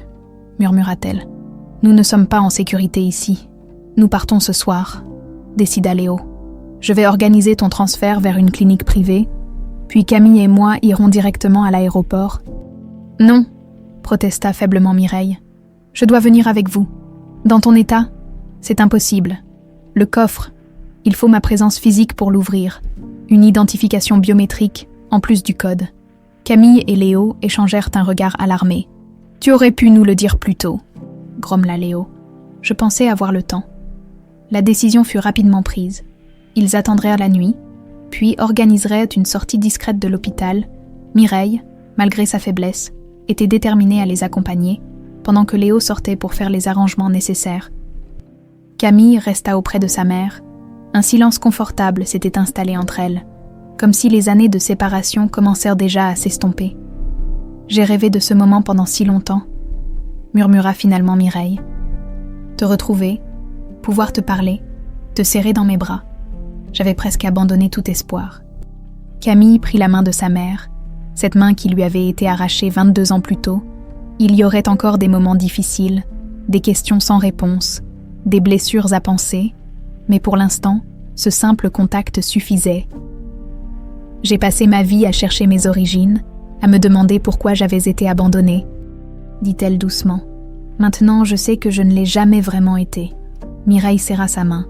murmura-t-elle. « Nous ne sommes pas en sécurité ici. Nous partons ce soir, » décida Léo. « Je vais organiser ton transfert vers une clinique privée, puis Camille et moi irons directement à l'aéroport. »« Non, » protesta faiblement Mireille. « Je dois venir avec vous. Dans ton état, c'est impossible. Le coffre, il faut ma présence physique pour l'ouvrir. Une identification biométrique, en plus du code. » Camille et Léo échangèrent un regard alarmé. « Tu aurais pu nous le dire plus tôt, » grommela Léo. « Je pensais avoir le temps. » La décision fut rapidement prise. Ils attendraient la nuit, puis organiseraient une sortie discrète de l'hôpital. Mireille, malgré sa faiblesse, était déterminée à les accompagner, pendant que Léo sortait pour faire les arrangements nécessaires. Camille resta auprès de sa mère. Un silence confortable s'était installé entre elles, comme si les années de séparation commencèrent déjà à s'estomper. « J'ai rêvé de ce moment pendant si longtemps, » murmura finalement Mireille. « Te retrouver, pouvoir te parler, te serrer dans mes bras. J'avais presque abandonné tout espoir. » Camille prit la main de sa mère, cette main qui lui avait été arrachée 22 ans plus tôt. Il y aurait encore des moments difficiles, des questions sans réponse, des blessures à penser, mais pour l'instant, ce simple contact suffisait. « J'ai passé ma vie à chercher mes origines, à me demander pourquoi j'avais été abandonnée, » dit-elle doucement. « Maintenant, je sais que je ne l'ai jamais vraiment été. » Mireille serra sa main,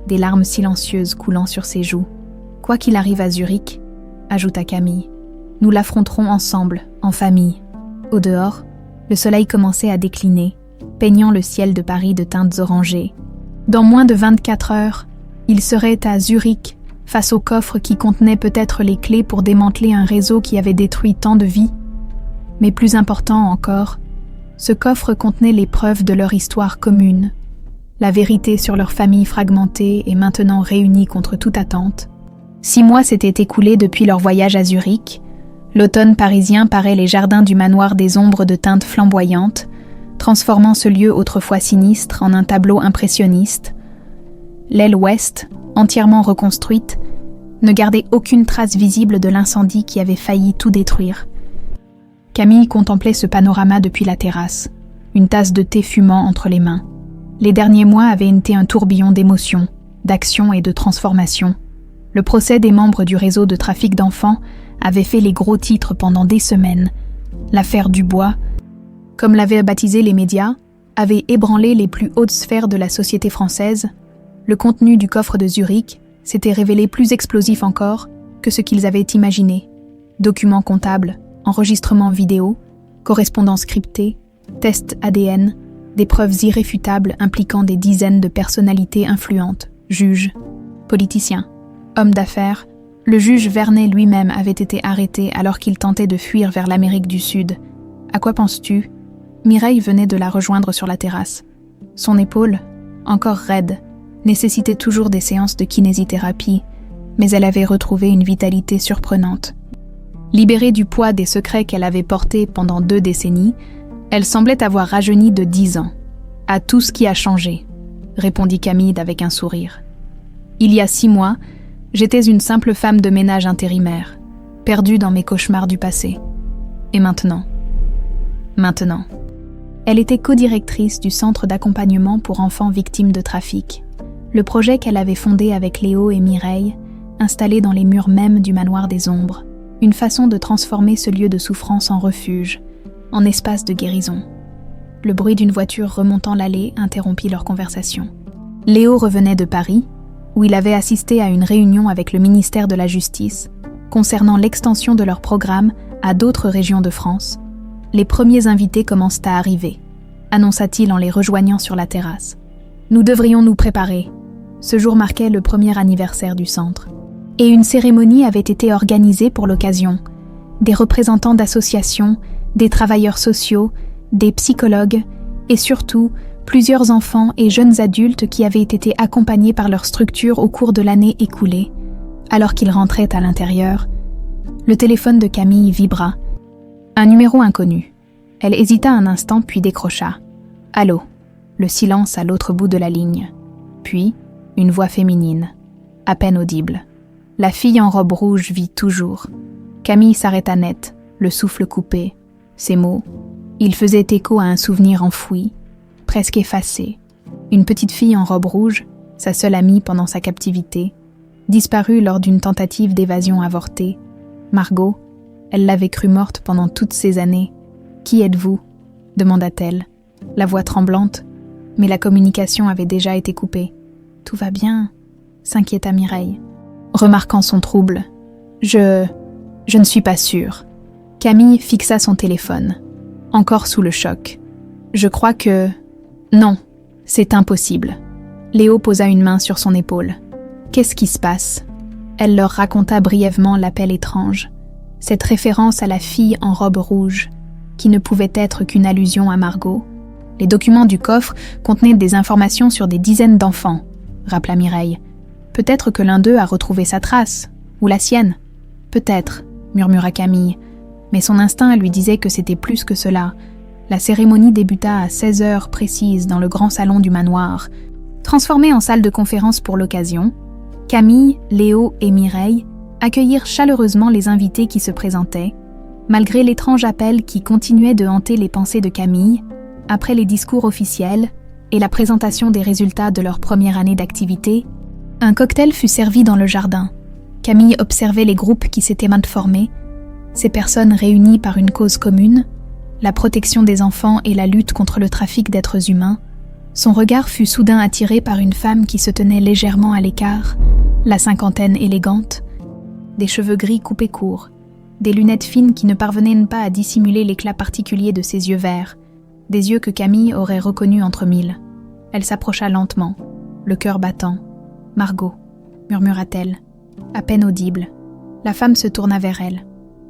des larmes silencieuses coulant sur ses joues. « Quoi qu'il arrive à Zurich, » ajouta Camille, « nous l'affronterons ensemble, en famille. » Au dehors, le soleil commençait à décliner, peignant le ciel de Paris de teintes orangées. Dans moins de 24 heures, il serait à Zurich, face au coffre qui contenait peut-être les clés pour démanteler un réseau qui avait détruit tant de vies. Mais plus important encore, ce coffre contenait les preuves de leur histoire commune, la vérité sur leur famille fragmentée et maintenant réunie contre toute attente. 6 mois s'étaient écoulés depuis leur voyage à Zurich. L'automne parisien parait les jardins du manoir des ombres de teintes flamboyantes, transformant ce lieu autrefois sinistre en un tableau impressionniste. L'aile ouest, entièrement reconstruite, ne gardait aucune trace visible de l'incendie qui avait failli tout détruire. Camille contemplait ce panorama depuis la terrasse, une tasse de thé fumant entre les mains. Les derniers mois avaient été un tourbillon d'émotions, d'actions et de transformations. Le procès des membres du réseau de trafic d'enfants avait fait les gros titres pendant des semaines. L'affaire Dubois, comme l'avaient baptisé les médias, avait ébranlé les plus hautes sphères de la société française. Le contenu du coffre de Zurich s'était révélé plus explosif encore que ce qu'ils avaient imaginé. Documents comptables, enregistrements vidéo, correspondances cryptées, tests ADN, Des preuves irréfutables impliquant des dizaines de personnalités influentes, juges, politiciens, hommes d'affaires. Le juge Vernet lui-même avait été arrêté alors qu'il tentait de fuir vers l'Amérique du Sud. À quoi penses-tu ? Mireille venait de la rejoindre sur la terrasse. Son épaule, encore raide, nécessitait toujours des séances de kinésithérapie, mais elle avait retrouvé une vitalité surprenante. Libérée du poids des secrets qu'elle avait portés pendant 2 décennies, elle semblait avoir rajeuni de 10 ans. « À tout ce qui a changé », répondit Camille avec un sourire. « Il y a 6 mois, j'étais une simple femme de ménage intérimaire, perdue dans mes cauchemars du passé. Et maintenant. Elle était codirectrice du Centre d'accompagnement pour enfants victimes de trafic, le projet qu'elle avait fondé avec Léo et Mireille, installé dans les murs mêmes du manoir des ombres, une façon de transformer ce lieu de souffrance en refuge, en espace de guérison. Le bruit d'une voiture remontant l'allée interrompit leur conversation. Léo revenait de Paris, où il avait assisté à une réunion avec le ministère de la Justice concernant l'extension de leur programme à d'autres régions de France. Les premiers invités commencent à arriver, annonça-t-il en les rejoignant sur la terrasse. Nous devrions nous préparer. Ce jour marquait le premier anniversaire du centre. Et une cérémonie avait été organisée pour l'occasion. Des représentants d'associations, des travailleurs sociaux, des psychologues et surtout plusieurs enfants et jeunes adultes qui avaient été accompagnés par leur structure au cours de l'année écoulée. Alors qu'ils rentraient à l'intérieur, le téléphone de Camille vibra. Un numéro inconnu. Elle hésita un instant puis décrocha. « Allô ?» Le silence à l'autre bout de la ligne. Puis, une voix féminine, à peine audible. La fille en robe rouge vit toujours. Camille s'arrêta net, le souffle coupé. Ces mots, ils faisaient écho à un souvenir enfoui, presque effacé. Une petite fille en robe rouge, sa seule amie pendant sa captivité, disparue lors d'une tentative d'évasion avortée. Margot, elle l'avait crue morte pendant toutes ces années. « Qui êtes-vous » demanda-t-elle, la voix tremblante, mais la communication avait déjà été coupée. « Tout va bien » s'inquiéta Mireille, remarquant son trouble. « Je ne suis pas sûre. » Camille fixa son téléphone, encore sous le choc. « Je crois que... Non, c'est impossible. » Léo posa une main sur son épaule. « Qu'est-ce qui se passe ?» Elle leur raconta brièvement l'appel étrange, cette référence à la fille en robe rouge, qui ne pouvait être qu'une allusion à Margot. Les documents du coffre contenaient des informations sur des dizaines d'enfants, rappela Mireille. Peut-être que l'un d'eux a retrouvé sa trace, ou la sienne. Peut-être, murmura Camille, mais son instinct lui disait que c'était plus que cela. La cérémonie débuta à 16 heures précises dans le grand salon du manoir. Transformée en salle de conférence pour l'occasion, Camille, Léo et Mireille accueillirent chaleureusement les invités qui se présentaient, malgré l'étrange appel qui continuait de hanter les pensées de Camille, après les discours officiels et la présentation des résultats de leur première année d'activité. Un cocktail fut servi dans le jardin. Camille observait les groupes qui s'étaient mal formés, ces personnes réunies par une cause commune, la protection des enfants et la lutte contre le trafic d'êtres humains. Son regard fut soudain attiré par une femme qui se tenait légèrement à l'écart, la cinquantaine élégante, des cheveux gris coupés courts, des lunettes fines qui ne parvenaient pas à dissimuler l'éclat particulier de ses yeux verts, des yeux que Camille aurait reconnus entre mille. Elle s'approcha lentement, le cœur battant. « Margot », murmura-t-elle, à peine audible. La femme se tourna vers elle,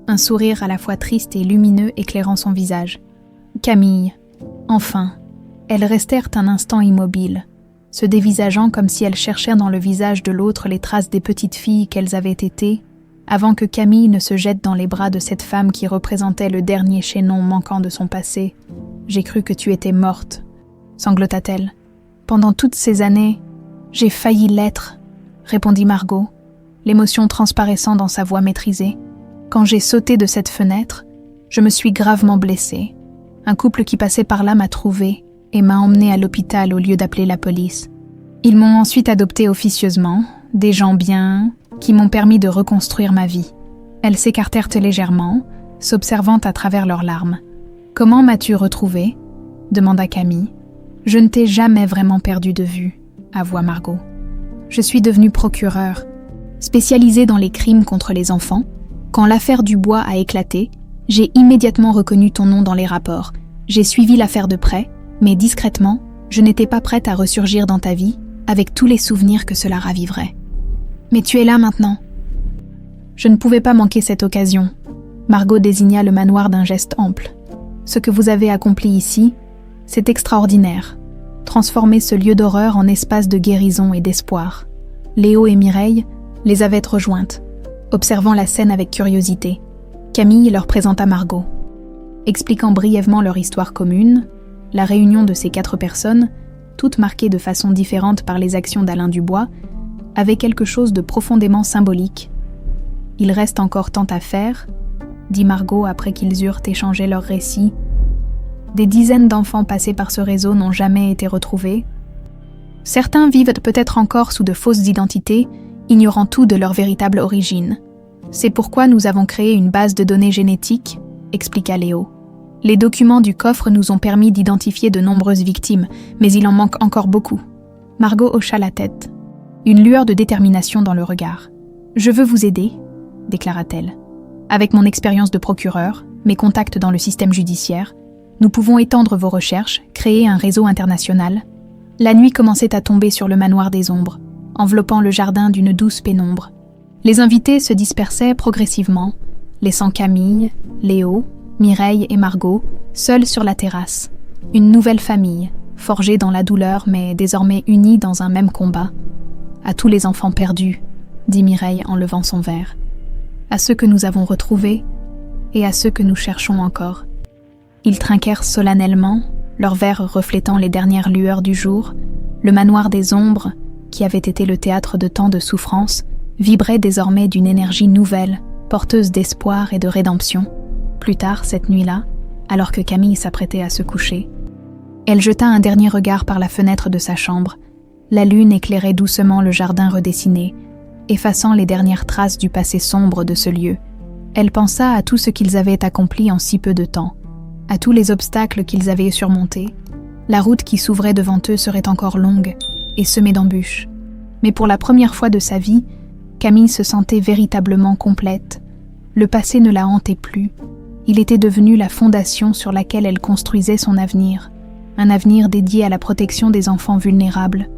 un sourire à la fois triste et lumineux éclairant son visage. « Camille, enfin !» Elles restèrent un instant immobiles, se dévisageant comme si elles cherchaient dans le visage de l'autre les traces des petites filles qu'elles avaient été, avant que Camille ne se jette dans les bras de cette femme qui représentait le dernier chaînon manquant de son passé. « J'ai cru que tu étais morte », sanglota-t-elle. « Pendant toutes ces années, j'ai failli l'être », répondit Margot, l'émotion transparaissant dans sa voix maîtrisée. « Quand j'ai sauté de cette fenêtre, je me suis gravement blessée. Un couple qui passait par là m'a trouvée et m'a emmenée à l'hôpital au lieu d'appeler la police. Ils m'ont ensuite adoptée officieusement, des gens bien, qui m'ont permis de reconstruire ma vie. » Elles s'écartèrent légèrement, s'observant à travers leurs larmes. « Comment m'as-tu retrouvée ?» demanda Camille. « Je ne t'ai jamais vraiment perdue de vue, » avoua Margot. « Je suis devenue procureure, spécialisée dans les crimes contre les enfants. Quand l'affaire Dubois a éclaté, j'ai immédiatement reconnu ton nom dans les rapports. J'ai suivi l'affaire de près, Mais discrètement, je n'étais pas prête à ressurgir dans ta vie avec tous les souvenirs que cela raviverait. Mais tu es là maintenant. Je ne pouvais pas manquer cette occasion. Margot désigna le manoir d'un geste ample. Ce que vous avez accompli ici, c'est extraordinaire. Transformer ce lieu d'horreur en espace de guérison et d'espoir. Léo et Mireille les avaient rejointes, observant la scène avec curiosité. Camille leur présenta Margot. Expliquant brièvement leur histoire commune, la réunion de ces 4 personnes, toutes marquées de façon différente par les actions d'Alain Dubois, avait quelque chose de profondément symbolique. « Il reste encore tant à faire », dit Margot après qu'ils eurent échangé leurs récits. « Des dizaines d'enfants passés par ce réseau n'ont jamais été retrouvés. Certains vivent peut-être encore sous de fausses identités, ignorant tout de leur véritable origine. C'est pourquoi nous avons créé une base de données génétiques, expliqua Léo. Les documents du coffre nous ont permis d'identifier de nombreuses victimes, mais il en manque encore beaucoup. » Margot hocha la tête, une lueur de détermination dans le regard. « Je veux vous aider, » déclara-t-elle. « Avec mon expérience de procureur, mes contacts dans le système judiciaire, nous pouvons étendre vos recherches, créer un réseau international. » La nuit commençait à tomber sur le manoir des ombres, enveloppant le jardin d'une douce pénombre. Les invités se dispersaient progressivement, laissant Camille, Léo, Mireille et Margot seuls sur la terrasse. Une nouvelle famille, forgée dans la douleur mais désormais unie dans un même combat. « À tous les enfants perdus », dit Mireille en levant son verre. « À ceux que nous avons retrouvés et à ceux que nous cherchons encore. » Ils trinquèrent solennellement, leurs verres reflétant les dernières lueurs du jour. Le manoir des ombres, qui avait été le théâtre de tant de souffrances, vibrait désormais d'une énergie nouvelle, porteuse d'espoir et de rédemption. Plus tard, cette nuit-là, alors que Camille s'apprêtait à se coucher, elle jeta un dernier regard par la fenêtre de sa chambre. La lune éclairait doucement le jardin redessiné, effaçant les dernières traces du passé sombre de ce lieu. Elle pensa à tout ce qu'ils avaient accompli en si peu de temps, à tous les obstacles qu'ils avaient surmontés. La route qui s'ouvrait devant eux serait encore longue et semée d'embûches. Mais pour la première fois de sa vie, Camille se sentait véritablement complète. Le passé ne la hantait plus. Il était devenu la fondation sur laquelle elle construisait son avenir, un avenir dédié à la protection des enfants vulnérables,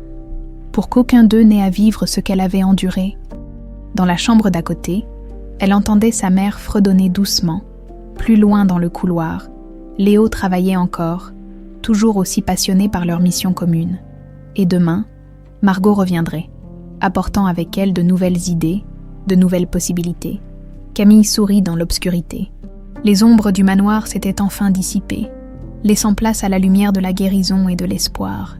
pour qu'aucun d'eux n'ait à vivre ce qu'elle avait enduré. Dans la chambre d'à côté, elle entendait sa mère fredonner doucement. Plus loin dans le couloir, Léo travaillait encore, toujours aussi passionné par leur mission commune. Et demain, Margot reviendrait, apportant avec elle de nouvelles idées, de nouvelles possibilités. Camille sourit dans l'obscurité. Les ombres du manoir s'étaient enfin dissipées, laissant place à la lumière de la guérison et de l'espoir.